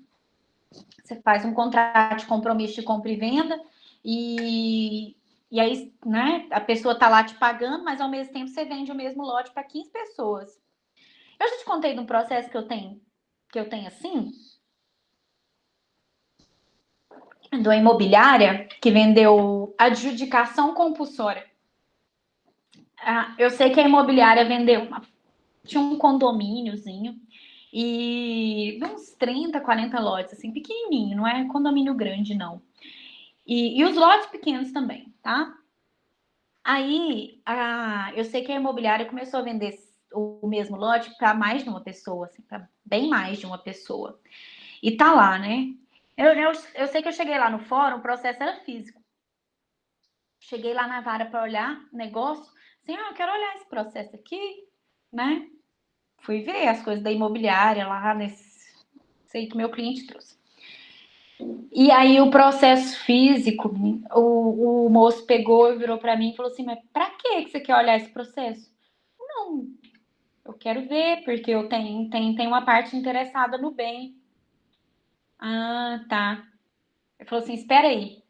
Você faz um contrato de compromisso de compra e venda e aí, né, a pessoa tá lá te pagando, mas ao mesmo tempo você vende o mesmo lote para 15 pessoas. Eu já te contei de um processo que eu tenho assim, da imobiliária, que vendeu adjudicação compulsória. Eu sei que a imobiliária vendeu tinha um condomíniozinho e uns 30, 40 lotes, assim, pequenininho, não é condomínio grande, não. E os lotes pequenos também, tá? Aí, eu sei que a imobiliária começou a vender o mesmo lote para mais de uma pessoa, assim, para bem mais de uma pessoa. E tá lá, né? Eu sei que eu cheguei lá no fórum, o processo era físico. Cheguei lá na vara para olhar o negócio, assim, eu quero olhar esse processo aqui, né? Fui ver as coisas da imobiliária lá, sei que meu cliente trouxe. E aí o processo físico, o moço pegou e virou para mim e falou assim, mas para que você quer olhar esse processo? Não, Eu quero ver, porque eu tenho uma parte interessada no bem. Ah, tá. Ele falou assim: espera aí,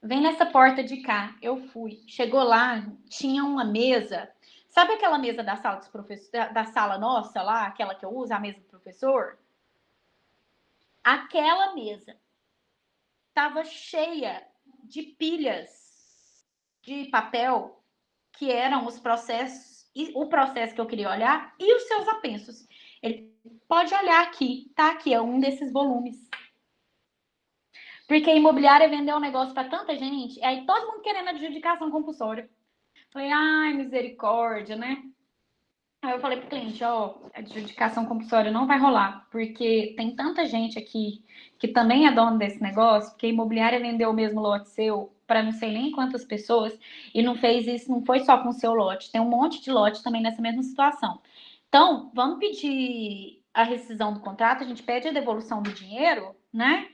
vem nessa porta de cá. Eu fui. Chegou lá, tinha uma mesa. Sabe aquela mesa da sala dos professores, da sala nossa lá, aquela que eu uso, a mesa do professor? Aquela mesa estava cheia de pilhas de papel que eram os processos, o processo que eu queria olhar e os seus apensos. Ele pode olhar aqui, tá aqui, é um desses volumes. Porque a imobiliária vendeu um negócio para tanta gente, aí todo mundo querendo adjudicação compulsória. Falei, ai, misericórdia, né? Aí eu falei pro cliente, ó, a adjudicação compulsória não vai rolar, porque tem tanta gente aqui que também é dono desse negócio, porque a imobiliária vendeu o mesmo lote seu para não sei nem quantas pessoas, e não fez isso, não foi só com o seu lote, tem um monte de lote também nessa mesma situação. Então, vamos pedir a rescisão do contrato, a gente pede a devolução do dinheiro, né?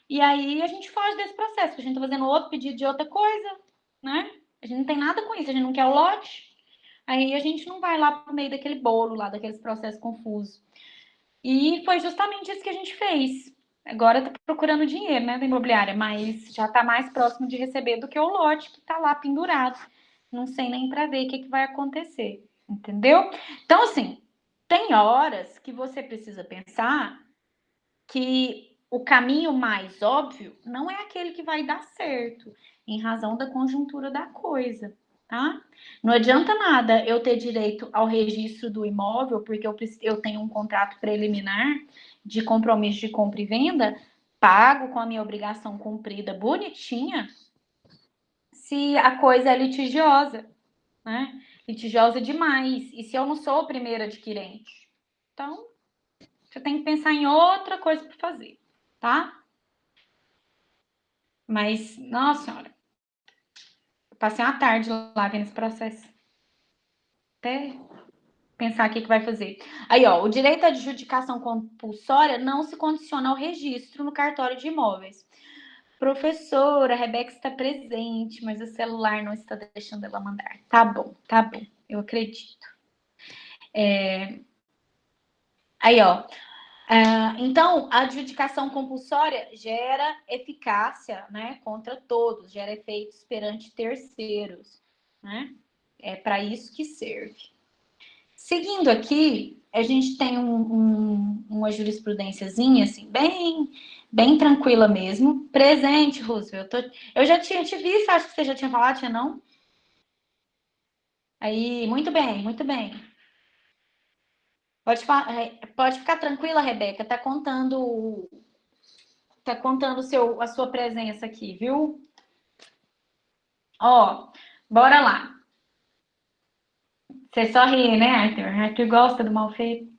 E aí a gente foge desse processo, porque a gente tá fazendo outro pedido de outra coisa, né? A gente não tem nada com isso, a gente não quer o lote. Aí a gente não vai lá pro meio daquele bolo lá, daqueles processos confusos. E foi justamente isso que a gente fez. Agora tá procurando dinheiro, né, da imobiliária, mas já tá mais próximo de receber do que o lote que tá lá pendurado. Não sei nem para ver o que vai acontecer, entendeu? Então, assim, tem horas que você precisa pensar que o caminho mais óbvio não é aquele que vai dar certo, em razão da conjuntura da coisa, tá? Não adianta nada eu ter direito ao registro do imóvel, porque eu tenho um contrato preliminar de compromisso de compra e venda, pago com a minha obrigação cumprida bonitinha, se a coisa é litigiosa, né? Litigiosa demais. E se eu não sou o primeiro adquirente? Então, você tem que pensar em outra coisa para fazer, tá? Mas, nossa senhora, eu passei uma tarde lá vendo esse processo. Até pensar o que vai fazer. Aí, ó, o direito à adjudicação compulsória não se condiciona ao registro no cartório de imóveis. Professora, a Rebeca está presente, mas o celular não está deixando ela mandar. Tá bom, eu acredito. Aí, ó. Então, a adjudicação compulsória gera eficácia, né, contra todos, gera efeitos perante terceiros, né? É para isso que serve. Seguindo aqui, a gente tem uma jurisprudênciazinha, assim, bem tranquila mesmo. Presente, Roosevelt. Eu já tinha te visto, acho que você já tinha falado, tinha não? Aí, muito bem, muito bem. Pode ficar tranquila, Rebeca. Tá contando a sua presença aqui, viu? Ó, bora lá. Você só ri, né, Arthur? Arthur gosta do mal feito.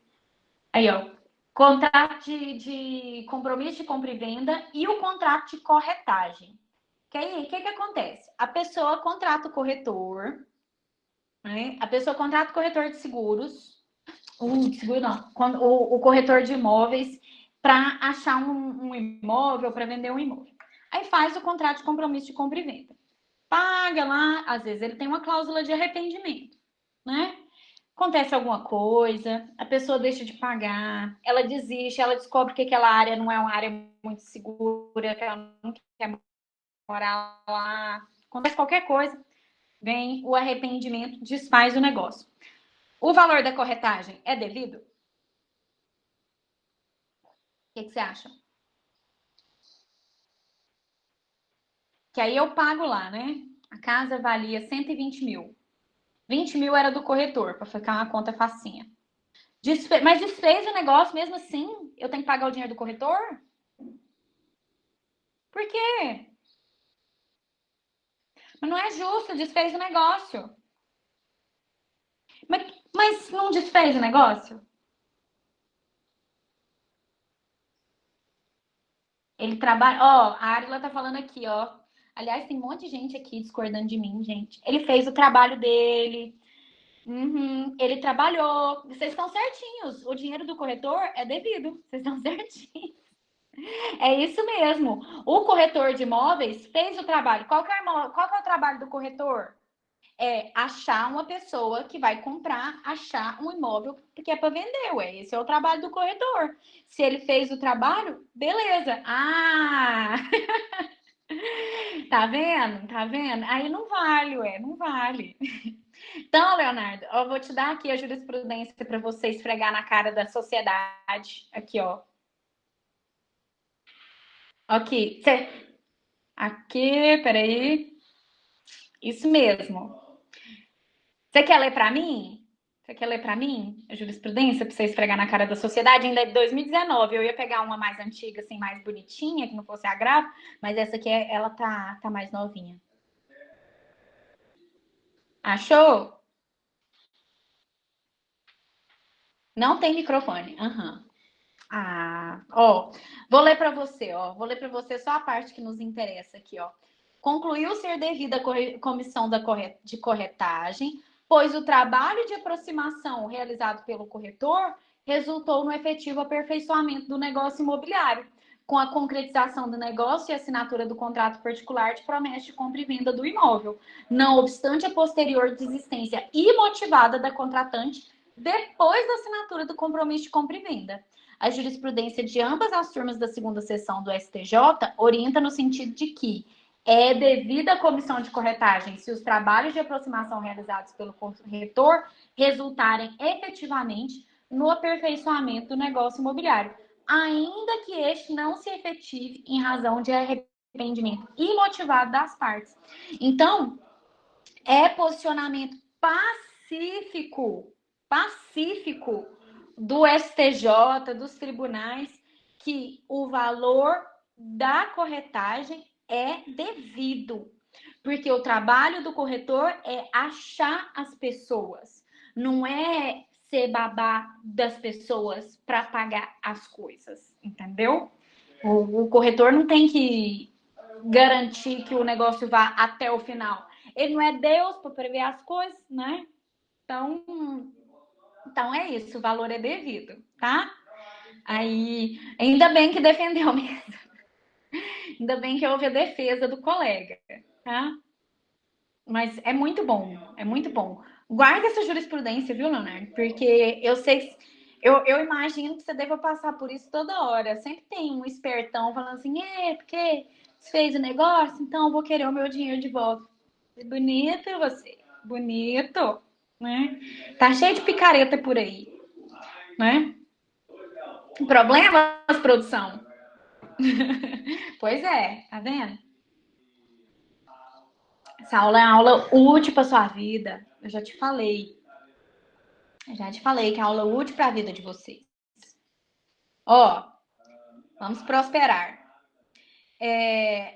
Aí, ó. Contrato de compromisso de compra e venda e o contrato de corretagem. Que aí, o que acontece? A pessoa contrata o corretor, né? A pessoa contrata o corretor de seguros, de seguro não, o corretor de imóveis para achar um imóvel, para vender um imóvel. Aí faz o contrato de compromisso de compra e venda. Paga lá, às vezes ele tem uma cláusula de arrependimento, né? Acontece alguma coisa, a pessoa deixa de pagar, ela desiste, ela descobre que aquela área não é uma área muito segura, que ela não quer morar lá. Acontece qualquer coisa, vem o arrependimento, desfaz o negócio. O valor da corretagem é devido? O que você acha? Que aí eu pago lá, né? A casa valia 120 mil. 20 mil era do corretor, para ficar uma conta facinha. Mas desfez o negócio mesmo assim? Eu tenho que pagar o dinheiro do corretor? Por quê? Mas não é justo, desfez o negócio. Mas não desfez o negócio? Ele trabalha. Ó, a Arila tá falando aqui, ó. Aliás, tem um monte de gente aqui discordando de mim, gente. Ele fez o trabalho dele. Uhum, ele trabalhou. Vocês estão certinhos. O dinheiro do corretor é devido. Vocês estão certinhos. É isso mesmo. O corretor de imóveis fez o trabalho. Qual que é o trabalho do corretor? É achar uma pessoa que vai comprar, achar um imóvel que é para vender, ué. Esse é o trabalho do corretor. Se ele fez o trabalho, beleza. Ah, tá vendo? Tá vendo? Aí não vale, ué, não vale. Então, Leonardo, eu vou te dar aqui a jurisprudência para você esfregar na cara da sociedade. Aqui, ó. Aqui. Aqui, peraí. Isso mesmo. Você quer ler para mim? Você quer ler para mim a jurisprudência para você esfregar na cara da sociedade? Ainda é de 2019. Eu ia pegar uma mais antiga, assim, mais bonitinha, que não fosse agravo, mas essa aqui, ela tá mais novinha. Achou? Não tem microfone. Aham. Ah, ó, vou ler para você, ó. Vou ler para você só a parte que nos interessa aqui, ó. Concluiu ser devida a comissão de corretagem, pois o trabalho de aproximação realizado pelo corretor resultou no efetivo aperfeiçoamento do negócio imobiliário, com a concretização do negócio e assinatura do contrato particular de promessa de compra e venda do imóvel, não obstante a posterior desistência imotivada da contratante depois da assinatura do compromisso de compra e venda. A jurisprudência de ambas as turmas da segunda sessão do STJ orienta no sentido de que é devida à comissão de corretagem se os trabalhos de aproximação realizados pelo corretor resultarem efetivamente no aperfeiçoamento do negócio imobiliário, ainda que este não se efetive em razão de arrependimento imotivado das partes. Então, é posicionamento pacífico do STJ, dos tribunais, que o valor da corretagem é devido. Porque o trabalho do corretor é achar as pessoas, não é ser babá das pessoas para pagar as coisas, entendeu? O corretor não tem que garantir que o negócio vá até o final. Ele não é Deus para prever as coisas, né? Então é isso, o valor é devido, tá? Aí, ainda bem que defendeu mesmo. Ainda bem que houve a defesa do colega, tá? Mas é muito bom, é muito bom. Guarda essa jurisprudência, viu, Leonardo? Porque eu sei, eu imagino que você deva passar por isso toda hora. Sempre tem um espertão falando assim, porque você fez o negócio, então eu vou querer o meu dinheiro de volta. Bonito você, bonito, né? Tá cheio de picareta por aí, né? Problemas, produção? Pois é, tá vendo? Essa aula é uma aula útil para sua vida. Eu já te falei. Que é aula útil para a vida de vocês. Ó, vamos prosperar.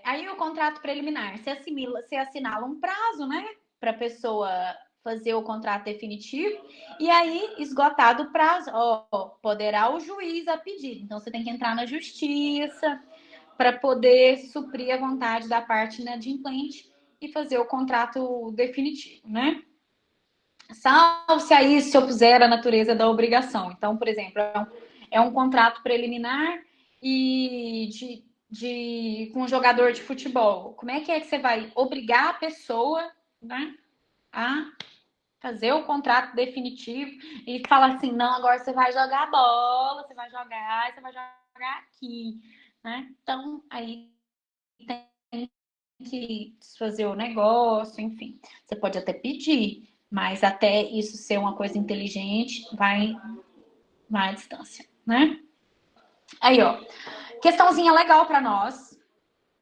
Aí o contrato preliminar, você assinala um prazo, né? Para a pessoa fazer o contrato definitivo. E aí, esgotado o prazo, poderá o juiz a pedir. Então, você tem que entrar na justiça para poder suprir a vontade da parte inadimplente e fazer o contrato definitivo, né? Salvo se aí se opuser à natureza da obrigação. Então, por exemplo, é um contrato preliminar e com um jogador de futebol. Como é que você vai obrigar a pessoa, né, a fazer o contrato definitivo e falar assim, não, agora você vai jogar bola, você vai jogar aqui, né? Então, aí tem que desfazer o negócio, enfim. Você pode até pedir, mas até isso ser uma coisa inteligente, vai à distância, né? Aí, ó, questãozinha legal para nós,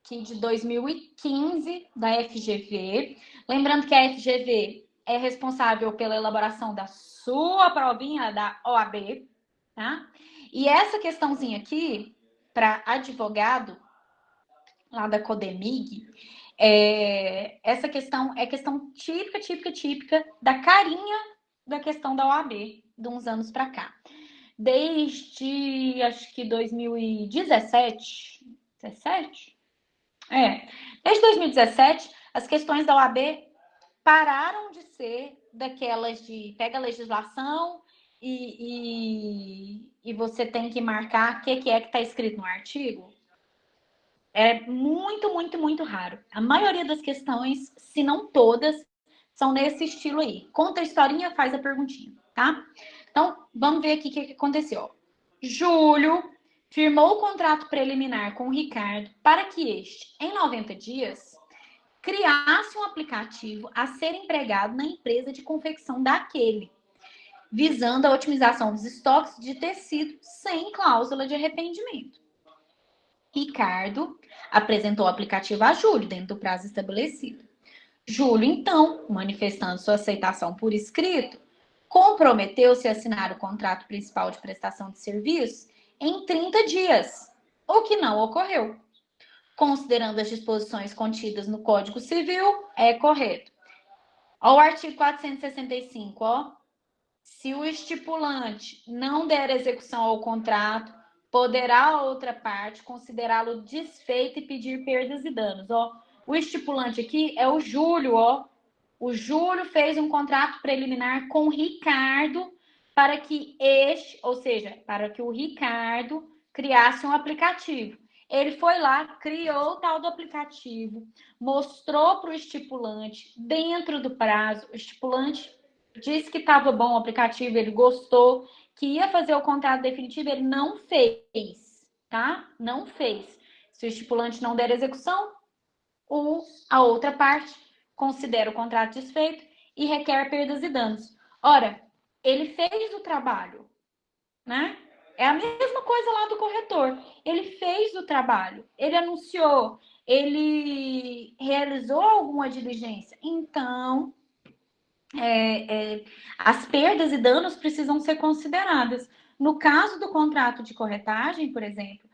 que de 2015 da FGV. Lembrando que a FGV é responsável pela elaboração da sua provinha da OAB, tá? E essa questãozinha aqui, para advogado, lá da Codemig, essa questão é questão típica da carinha da questão da OAB, de uns anos para cá. Desde, acho que 2017, 17? Desde 2017, as questões da OAB pararam de ser daquelas de pega a legislação e você tem que marcar o que é que está escrito no artigo. É muito raro. A maioria das questões, se não todas, são nesse estilo aí. Conta a historinha, faz a perguntinha, tá? Então, vamos ver aqui o que aconteceu. Júlio firmou o contrato preliminar com o Ricardo para que este, em 90 dias, criasse um aplicativo a ser empregado na empresa de confecção daquele, visando a otimização dos estoques de tecido sem cláusula de arrependimento. Ricardo apresentou o aplicativo a Júlio dentro do prazo estabelecido. Júlio, então, manifestando sua aceitação por escrito, comprometeu-se a assinar o contrato principal de prestação de serviços em 30 dias, o que não ocorreu. Considerando as disposições contidas no Código Civil, é correto. Ó, o artigo 465, ó. Se o estipulante não der execução ao contrato, poderá a outra parte considerá-lo desfeito e pedir perdas e danos. Ó, o estipulante aqui é o Júlio, ó. O Júlio fez um contrato preliminar com o Ricardo para que este, ou seja, para que o Ricardo criasse um aplicativo. Ele foi lá, criou o tal do aplicativo, mostrou para o estipulante dentro do prazo. O estipulante disse que estava bom o aplicativo, ele gostou, que ia fazer o contrato definitivo, ele não fez, tá? Não fez. Se o estipulante não der execução, a outra parte considera o contrato desfeito e requer perdas e danos. Ora, ele fez o trabalho, né? É a mesma coisa lá do corretor. Ele fez o trabalho, ele anunciou, ele realizou alguma diligência. Então, as perdas e danos precisam ser consideradas. No caso do contrato de corretagem, por exemplo,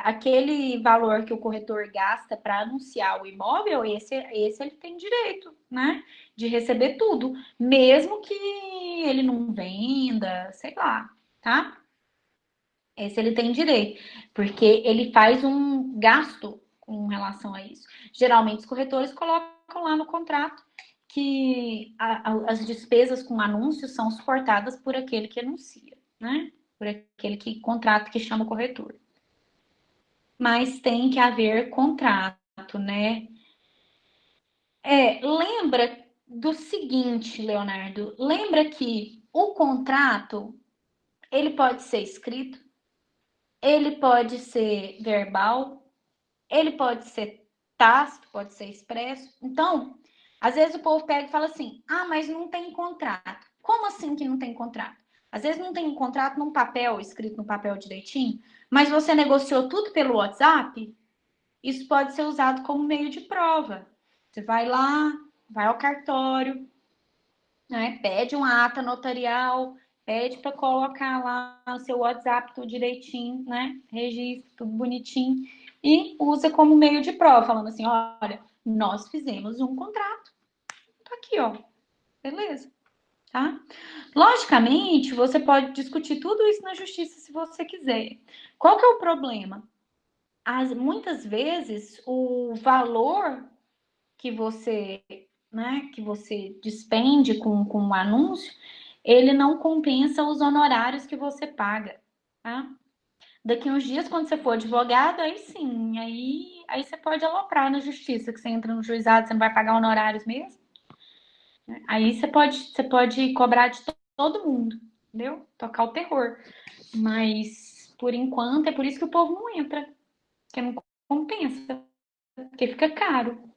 aquele valor que o corretor gasta para anunciar o imóvel, esse ele tem direito, né? De receber tudo, mesmo que ele não venda, sei lá, tá? Esse ele tem direito, porque ele faz um gasto com relação a isso. Geralmente, os corretores colocam lá no contrato que as despesas com anúncios são suportadas por aquele que anuncia, né? Por aquele que contrata, que chama o corretor. Mas tem que haver contrato, né? Lembra do seguinte, Leonardo, lembra que o contrato, ele pode ser escrito, ele pode ser verbal, ele pode ser tácito, pode ser expresso. Então, às vezes o povo pega e fala assim: ah, mas não tem contrato. Como assim que não tem contrato? Às vezes não tem um contrato num papel, escrito no papel direitinho, mas você negociou tudo pelo WhatsApp, isso pode ser usado como meio de prova. Você vai lá, vai ao cartório, né, pede uma ata notarial, pede para colocar lá o seu WhatsApp tudo direitinho, né? Registra tudo bonitinho e usa como meio de prova, falando assim: olha, nós fizemos um contrato. Tá aqui, ó. Beleza. Tá? Logicamente, você pode discutir tudo isso na justiça se você quiser. Qual que é o problema? Muitas vezes o valor que você, né, que você despende com o anúncio, ele não compensa os honorários que você paga, tá? Daqui uns dias, quando você for advogado, aí sim, aí você pode aloprar na justiça, que você entra no juizado, você não vai pagar honorários mesmo. Aí você pode cobrar de todo mundo, entendeu? Tocar o terror. Mas, por enquanto, é por isso que o povo não entra, porque não compensa, porque fica caro.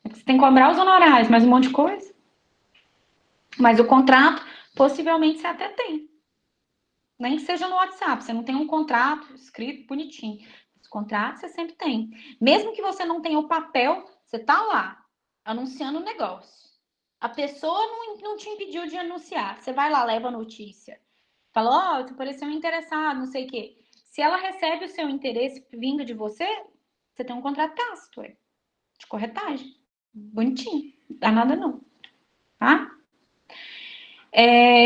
Você tem que cobrar os honorários, mais um monte de coisa. Mas o contrato, possivelmente, você até tem. Nem que seja no WhatsApp, você não tem um contrato escrito bonitinho. Os contratos você sempre tem. Mesmo que você não tenha o papel, você tá lá, anunciando o negócio. A pessoa não te impediu de anunciar. Você vai lá, leva a notícia. Fala, tu pareceu interessado, não sei o quê. Se ela recebe o seu interesse vindo de você, você tem um contrato tácito, de corretagem. Bonitinho. Não dá nada não. Tá?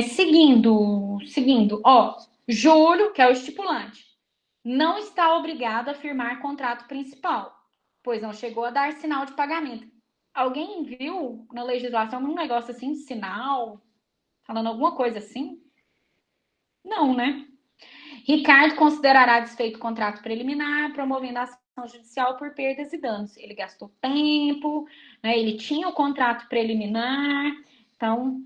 Seguindo, ó, Júlio, que é o estipulante, não está obrigado a firmar contrato principal, pois não chegou a dar sinal de pagamento. Alguém viu na legislação um negócio assim, sinal, falando alguma coisa assim? Não, né? Ricardo considerará desfeito o contrato preliminar, promovendo a ação judicial por perdas e danos. Ele gastou tempo, né? Ele tinha o contrato preliminar, então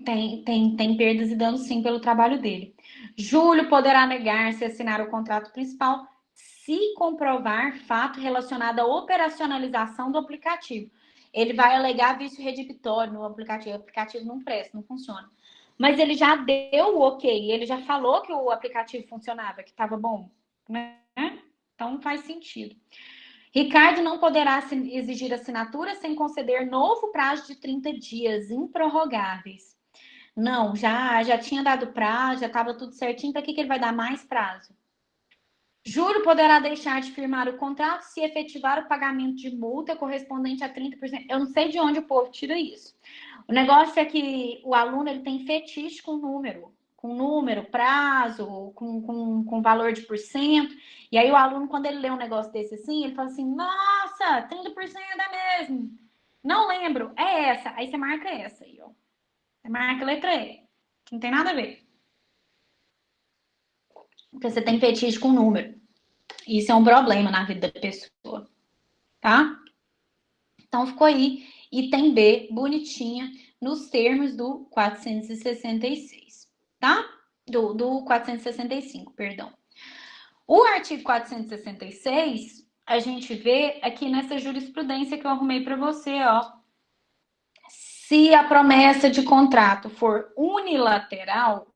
tem perdas e danos sim pelo trabalho dele. Júlio poderá negar-se a assinar o contrato principal se comprovar fato relacionado à operacionalização do aplicativo. Ele vai alegar vício redibitório no aplicativo. O aplicativo não presta, não funciona. Mas ele já deu o ok, ele já falou que o aplicativo funcionava, que estava bom, né? Então faz sentido. Ricardo não poderá exigir assinatura sem conceder novo prazo de 30 dias improrrogáveis. Não, já tinha dado prazo, já estava tudo certinho, para que ele vai dar mais prazo? Júlio poderá deixar de firmar o contrato se efetivar o pagamento de multa correspondente a 30%. Eu não sei de onde o povo tira isso. O negócio é que o aluno ele tem fetiche com número, prazo, com valor de porcento. E aí o aluno, quando ele lê um negócio desse assim, ele fala assim, nossa, 30% é mesmo. Não lembro, é essa. Aí você marca essa aí, ó. Você marca a letra E, que não tem nada a ver. Porque você tem fetiche com número. Isso é um problema na vida da pessoa, tá? Então ficou aí, item B, bonitinha, nos termos do 466, tá? Do 465, perdão. O artigo 466, a gente vê aqui nessa jurisprudência que eu arrumei para você, ó. Se a promessa de contrato for unilateral,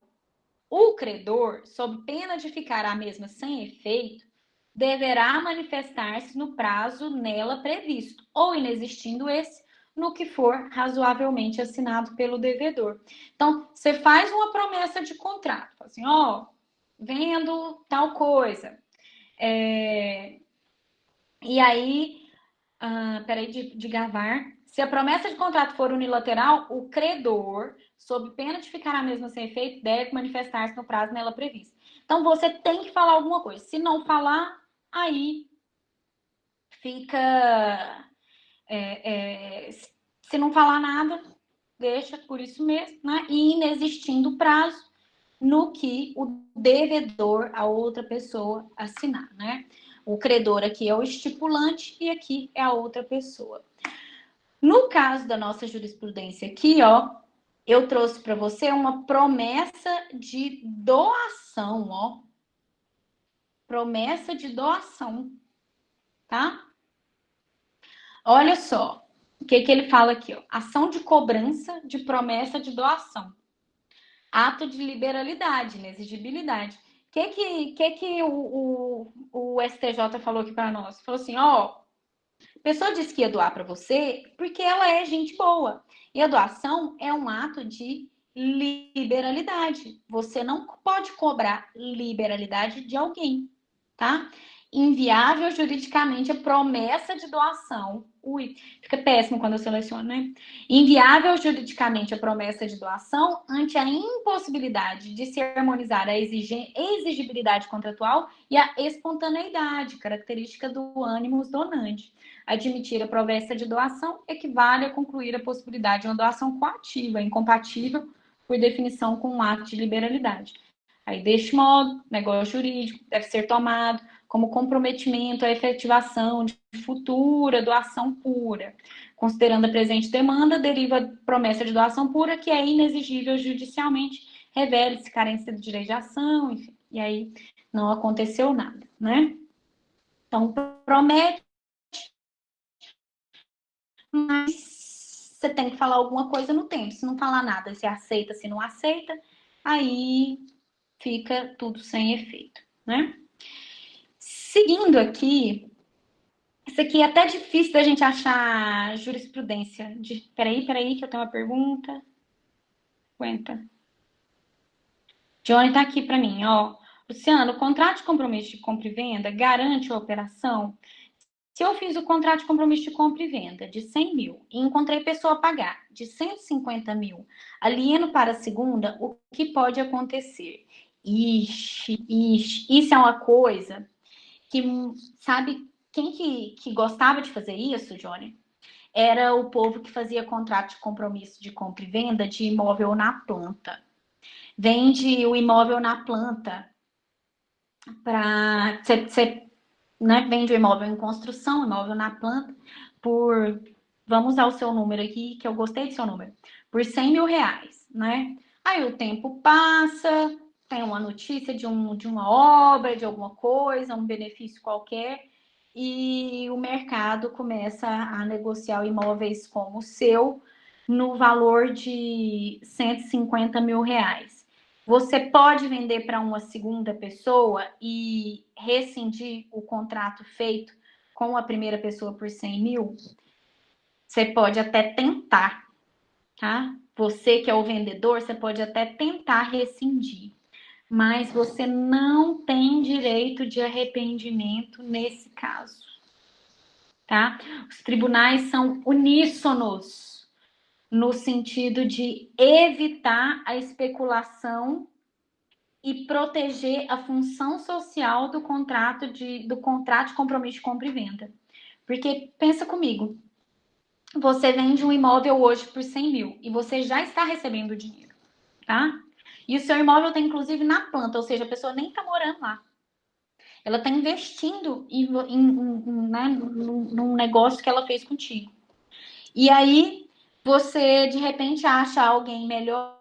o credor, sob pena de ficar a mesma sem efeito, deverá manifestar-se no prazo nela previsto, ou inexistindo esse, no que for razoavelmente assinado pelo devedor. Então, você faz uma promessa de contrato, assim, ó, vendo tal coisa. E aí, peraí, de gravar. Se a promessa de contrato for unilateral, o credor, sob pena de ficar a mesma sem efeito, deve manifestar-se no prazo nela previsto. Então, você tem que falar alguma coisa. Se não falar, aí fica... se não falar nada, deixa por isso mesmo, né? E inexistindo prazo no que o devedor, a outra pessoa, assinar, né? O credor aqui é o estipulante e aqui é a outra pessoa. No caso da nossa jurisprudência aqui, ó, eu trouxe para você uma promessa de doação, ó. Promessa de doação, tá? Olha só o que ele fala aqui, ó. Ação de cobrança de promessa de doação. Ato de liberalidade, inexigibilidade. O que o STJ falou aqui para nós? Falou assim, ó, a pessoa disse que ia doar para você porque ela é gente boa. E a doação é um ato de liberalidade. Você não pode cobrar liberalidade de alguém, tá? Inviável juridicamente a promessa de doação. Ui, fica péssimo quando eu seleciono, né? Inviável juridicamente a promessa de doação ante a impossibilidade de se harmonizar a exigibilidade contratual e a espontaneidade, característica do ânimos donante. Admitir a promessa de doação equivale a concluir a possibilidade de uma doação coativa, incompatível, por definição, com um ato de liberalidade. Aí, deste modo, negócio jurídico deve ser tomado como comprometimento à efetivação de futura doação pura. Considerando a presente demanda, deriva a promessa de doação pura, que é inexigível judicialmente, revele-se carência do direito de ação, enfim, e aí não aconteceu nada, né? Então, promete, mas você tem que falar alguma coisa no tempo. Se não falar nada, se aceita, se não aceita, aí fica tudo sem efeito, né? Seguindo aqui, isso aqui é até difícil da gente achar jurisprudência. Peraí, que eu tenho uma pergunta. Aguenta. Johnny tá aqui para mim, ó. Luciano, o contrato de compromisso de compra e venda garante a operação? Se eu fiz o contrato de compromisso de compra e venda de 100 mil e encontrei pessoa a pagar de 150 mil, alieno para a segunda, o que pode acontecer? Ixi, isso é uma coisa que, sabe, quem que gostava de fazer isso, Johnny? Era o povo que fazia contrato de compromisso de compra e venda de imóvel na planta. Vende o imóvel na planta para você né, vende o imóvel em construção, imóvel na planta, por, vamos usar o seu número aqui, que eu gostei do seu número, por 100 mil reais, né? Aí o tempo passa, tem uma notícia de uma obra, de alguma coisa, um benefício qualquer, e o mercado começa a negociar imóveis como o seu no valor de 150 mil reais. Você pode vender para uma segunda pessoa e rescindir o contrato feito com a primeira pessoa por 100 mil? Você pode até tentar, tá? Você que é o vendedor, você pode até tentar rescindir, mas você não tem direito de arrependimento nesse caso, tá? Os tribunais são uníssonos no sentido de evitar a especulação e proteger a função social do contrato de compromisso de compra e venda. Porque pensa comigo, você vende um imóvel hoje por 100 mil e você já está recebendo o dinheiro, tá? E o seu imóvel está inclusive na planta, ou seja, a pessoa nem está morando lá. Ela está investindo né, num negócio que ela fez contigo. E aí você de repente acha alguém melhor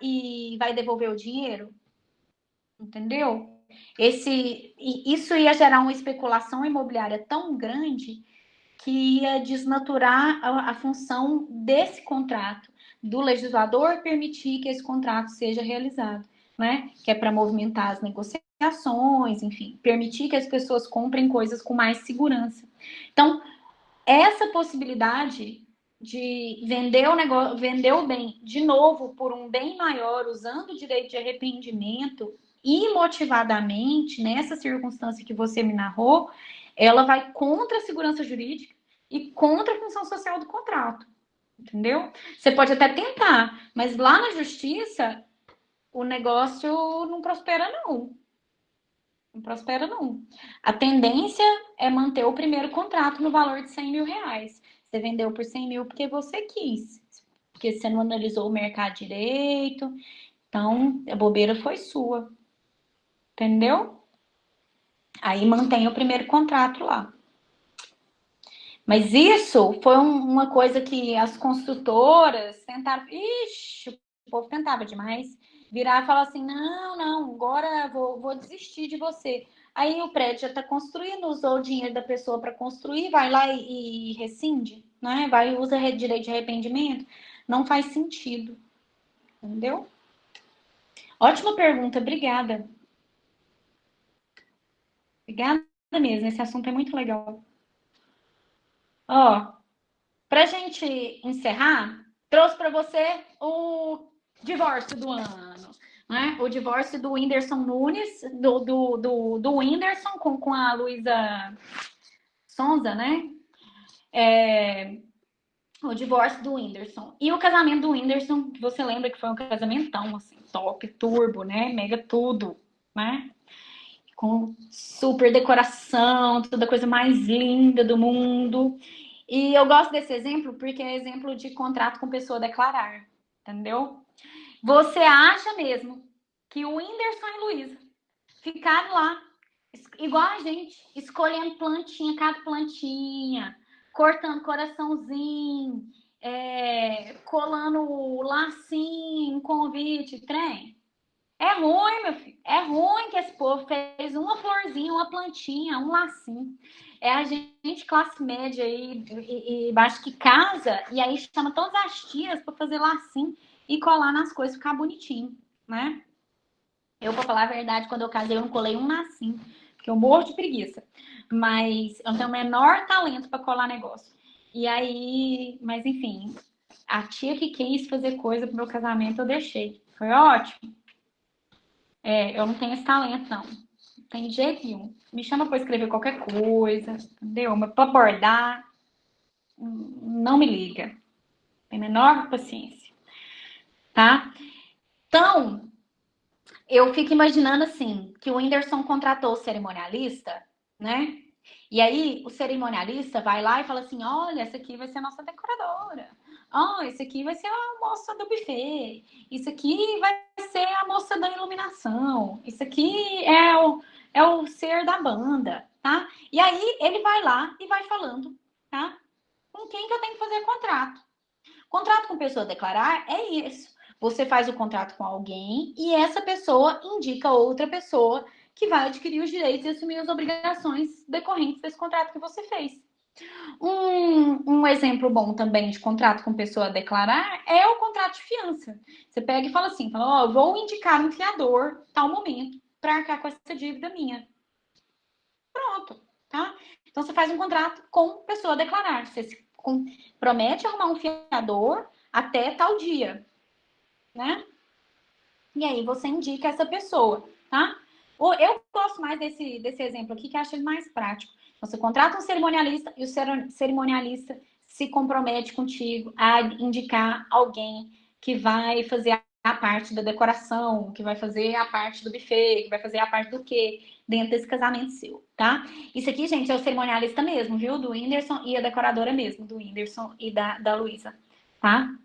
e vai devolver o dinheiro, entendeu? Isso ia gerar uma especulação imobiliária tão grande que ia desnaturar a função desse contrato, do legislador permitir que esse contrato seja realizado, né? Que é para movimentar as negociações, enfim, permitir que as pessoas comprem coisas com mais segurança. Então, essa possibilidade de vender o negócio, vender o bem de novo por um bem maior, usando o direito de arrependimento imotivadamente, nessa circunstância que você me narrou, ela vai contra a segurança jurídica e contra a função social do contrato, entendeu? Você pode até tentar, mas lá na justiça o negócio não prospera, não. Não prospera, não. A tendência é manter o primeiro contrato no valor de 100 mil reais. Você vendeu por 100 mil porque você quis, porque você não analisou o mercado direito. Então, a bobeira foi sua. Entendeu? Aí mantém o primeiro contrato lá. Mas isso foi uma coisa que as construtoras tentaram. Ixi, o povo tentava demais. Virar e falar assim: não, não, agora vou desistir de você. Aí o prédio já está construindo, usou o dinheiro da pessoa para construir, vai lá e rescinde, né? Vai usa direito de arrependimento. Não faz sentido. Entendeu? Ótima pergunta, obrigada. Obrigada mesmo, esse assunto é muito legal. Ó, pra gente encerrar, trouxe para você o divórcio do ano, né? O divórcio do Whindersson Nunes, do Whindersson com a Luísa Sonza, né? O divórcio do Whindersson. E o casamento do Whindersson, você lembra que foi um casamentão, assim, top, turbo, né? Mega tudo, né? Com super decoração, toda a coisa mais linda do mundo. E eu gosto desse exemplo porque é exemplo de contrato com pessoa declarar, entendeu? Você acha mesmo que o Whindersson e Luísa ficaram lá, igual a gente, escolhendo plantinha, cada plantinha, cortando coraçãozinho, colando lacinho, convite, trem? É ruim, meu filho. É ruim que esse povo fez uma florzinha, uma plantinha, um lacinho. É a gente, classe média aí, e baixo que casa, e aí chama todas as tias para fazer lacinho e colar nas coisas, ficar bonitinho, né? Eu, pra falar a verdade, quando eu casei, eu não colei um lacinho, porque eu morro de preguiça. Mas eu não tenho o menor talento para colar negócio. E aí, mas enfim, a tia que quis fazer coisa pro meu casamento, eu deixei. Foi ótimo. Eu não tenho esse talento, não. Não tem jeito nenhum. Me chama para escrever qualquer coisa, entendeu? Mas para bordar, não me liga. Tem menor paciência, tá? Então, eu fico imaginando assim, que o Whindersson contratou o cerimonialista, né? E aí o cerimonialista vai lá e fala assim: olha, essa aqui vai ser a nossa decoradora. Ó, esse aqui vai ser a moça do buffet. Isso aqui vai ser a moça da iluminação. Isso aqui é o ser da banda. tá? E aí ele vai lá e vai falando, tá? Com quem que eu tenho que fazer contrato. Contrato com pessoa a declarar é isso. Você faz o contrato com alguém e essa pessoa indica outra pessoa que vai adquirir os direitos e assumir as obrigações decorrentes desse contrato que você fez. Um exemplo bom também de contrato com pessoa a declarar é o contrato de fiança. Você pega e fala assim, fala, eu vou indicar um fiador tal momento para arcar com essa dívida minha. Pronto, tá? Então você faz um contrato com pessoa a declarar. Você se promete arrumar um fiador até tal dia, né? E aí você indica essa pessoa, tá? Eu gosto mais desse exemplo aqui, que acho ele mais prático. Você contrata um cerimonialista e o cerimonialista se compromete contigo a indicar alguém que vai fazer a parte da decoração, que vai fazer a parte do buffet, que vai fazer a parte do quê dentro desse casamento seu, tá? Isso aqui, gente, é o cerimonialista mesmo, viu? Do Whindersson e a decoradora mesmo, do Whindersson e da Luísa, tá?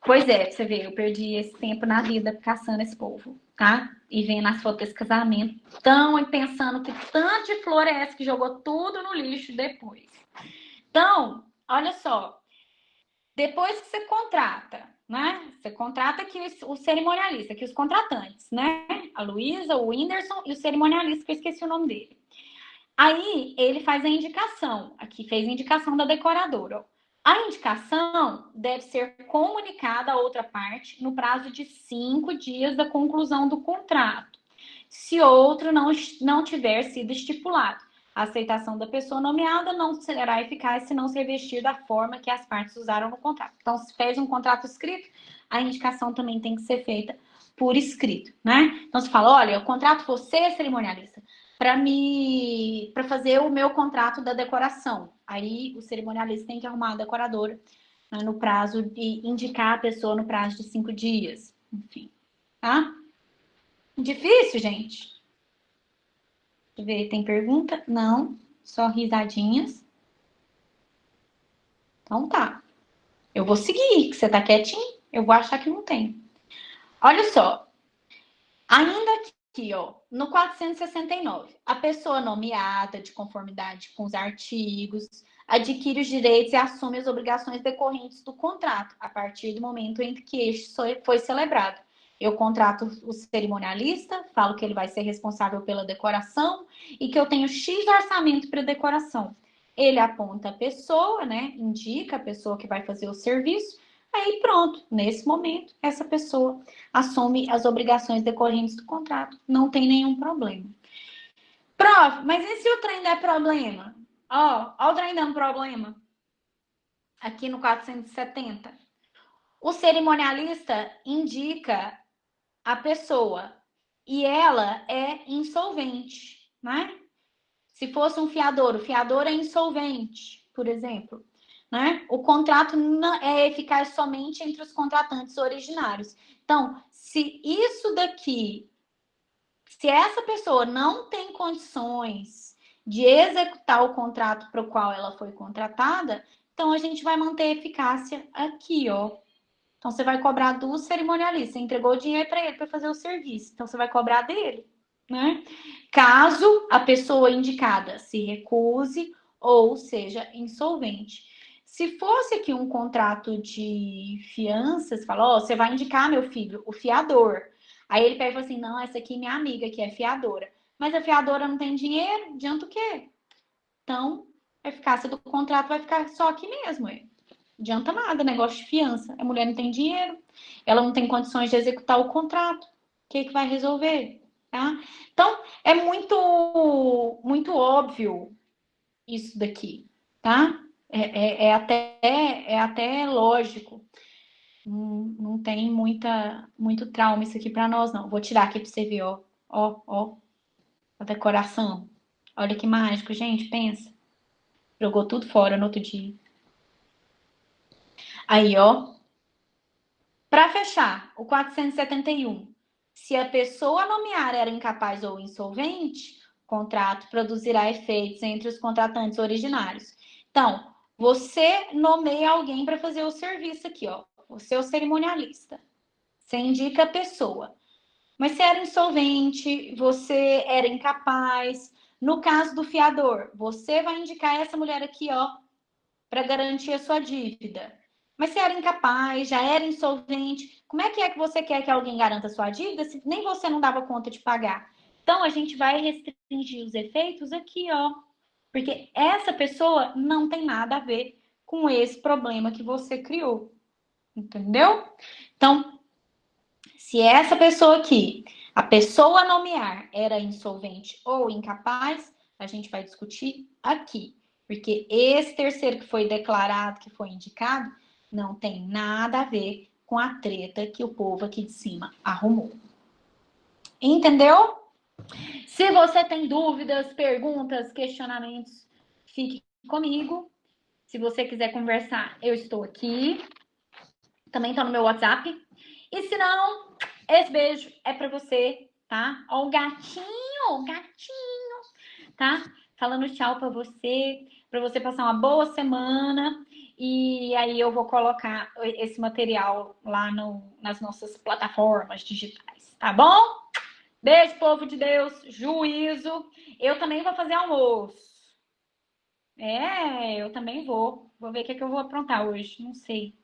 Pois é, você vê, eu perdi esse tempo na vida caçando esse povo, tá? E vendo as fotos desse casamento, tão e pensando que tanto de flor é essa que jogou tudo no lixo depois. Então, olha só, depois que você contrata, né? Você contrata aqui o cerimonialista, aqui os contratantes, né? A Luísa, o Whindersson e o cerimonialista, que eu esqueci o nome dele. Aí ele faz a indicação, aqui fez a indicação da decoradora. A indicação deve ser comunicada à outra parte no prazo de 5 dias da conclusão do contrato, se outro não tiver sido estipulado. A aceitação da pessoa nomeada não será eficaz se não se revestir da forma que as partes usaram no contrato. Então, se fez um contrato escrito, a indicação também tem que ser feita por escrito, né? Então, se fala, olha, eu contrato você, cerimonialista, para fazer o meu contrato da decoração. Aí, o cerimonialista tem que arrumar a decoradora, né, no prazo de indicar a pessoa no prazo de 5 dias. Enfim, tá? Difícil, gente? Deixa eu ver, tem pergunta? Não, só risadinhas. Então tá. Eu vou seguir, que você tá quietinho, eu vou achar que não tem. Olha só, ainda aqui, ó, no 469, a pessoa nomeada de conformidade com os artigos adquire os direitos e assume as obrigações decorrentes do contrato a partir do momento em que este foi celebrado. Eu contrato o cerimonialista, falo que ele vai ser responsável pela decoração e que eu tenho X orçamento para decoração. Ele aponta a pessoa, né? Indica a pessoa que vai fazer o serviço. Aí pronto, nesse momento, essa pessoa assume as obrigações decorrentes do contrato. Não tem nenhum problema. Prof, mas e se o trem der problema? Ó o trem dando problema. Aqui no 470. O cerimonialista indica a pessoa e ela é insolvente, né? Se fosse um fiador, o fiador é insolvente, por exemplo, né? O contrato não é eficaz somente entre os contratantes originários. Então, se isso daqui, se essa pessoa não tem condições de executar o contrato para o qual ela foi contratada, então a gente vai manter a eficácia aqui, ó. Então, você vai cobrar do cerimonialista. Você entregou o dinheiro para ele para fazer o serviço. Então, você vai cobrar dele, né? Caso a pessoa indicada se recuse ou seja insolvente. Se fosse aqui um contrato de fiança, você fala, você vai indicar, meu filho, o fiador. Aí ele pega e fala assim, não, essa aqui é minha amiga, que é fiadora. Mas a fiadora não tem dinheiro, adianta o quê? Então, a eficácia do contrato vai ficar só aqui mesmo, adianta nada, negócio de fiança. A mulher não tem dinheiro, ela não tem condições de executar o contrato. O que vai resolver? Tá? Então, é muito óbvio isso daqui, tá? É até lógico. Não tem muito trauma isso aqui para nós, não. Vou tirar aqui para você ver, ó, a decoração. Olha que mágico, gente, pensa. Jogou tudo fora no outro dia. Aí, ó. Para fechar, o 471. Se a pessoa nomeada era incapaz ou insolvente, o contrato produzirá efeitos entre os contratantes originários. Então, você nomeia alguém para fazer o serviço aqui, ó. O seu cerimonialista. Você indica a pessoa. Mas você era insolvente, você era incapaz, No caso do fiador, você vai indicar essa mulher aqui, ó, para garantir a sua dívida. Mas se era incapaz, já era insolvente, como é que você quer que alguém garanta a sua dívida se nem você não dava conta de pagar? Então, a gente vai restringir os efeitos aqui, ó. Porque essa pessoa não tem nada a ver com esse problema que você criou. Entendeu? Então, se essa pessoa aqui, a pessoa a nomear, era insolvente ou incapaz, a gente vai discutir aqui. Porque esse terceiro que foi declarado, que foi indicado, não tem nada a ver com a treta que o povo aqui de cima arrumou. Entendeu? Se você tem dúvidas, perguntas, questionamentos, fique comigo. Se você quiser conversar, eu estou aqui. Também está no meu WhatsApp. E se não, esse beijo é para você, tá? Ó, o gatinho, tá? Falando tchau para você passar uma boa semana. E aí eu vou colocar esse material lá nas nossas plataformas digitais, tá bom? Beijo, povo de Deus, juízo. Eu também vou fazer almoço. Eu também vou. Vou ver o que eu vou aprontar hoje, não sei.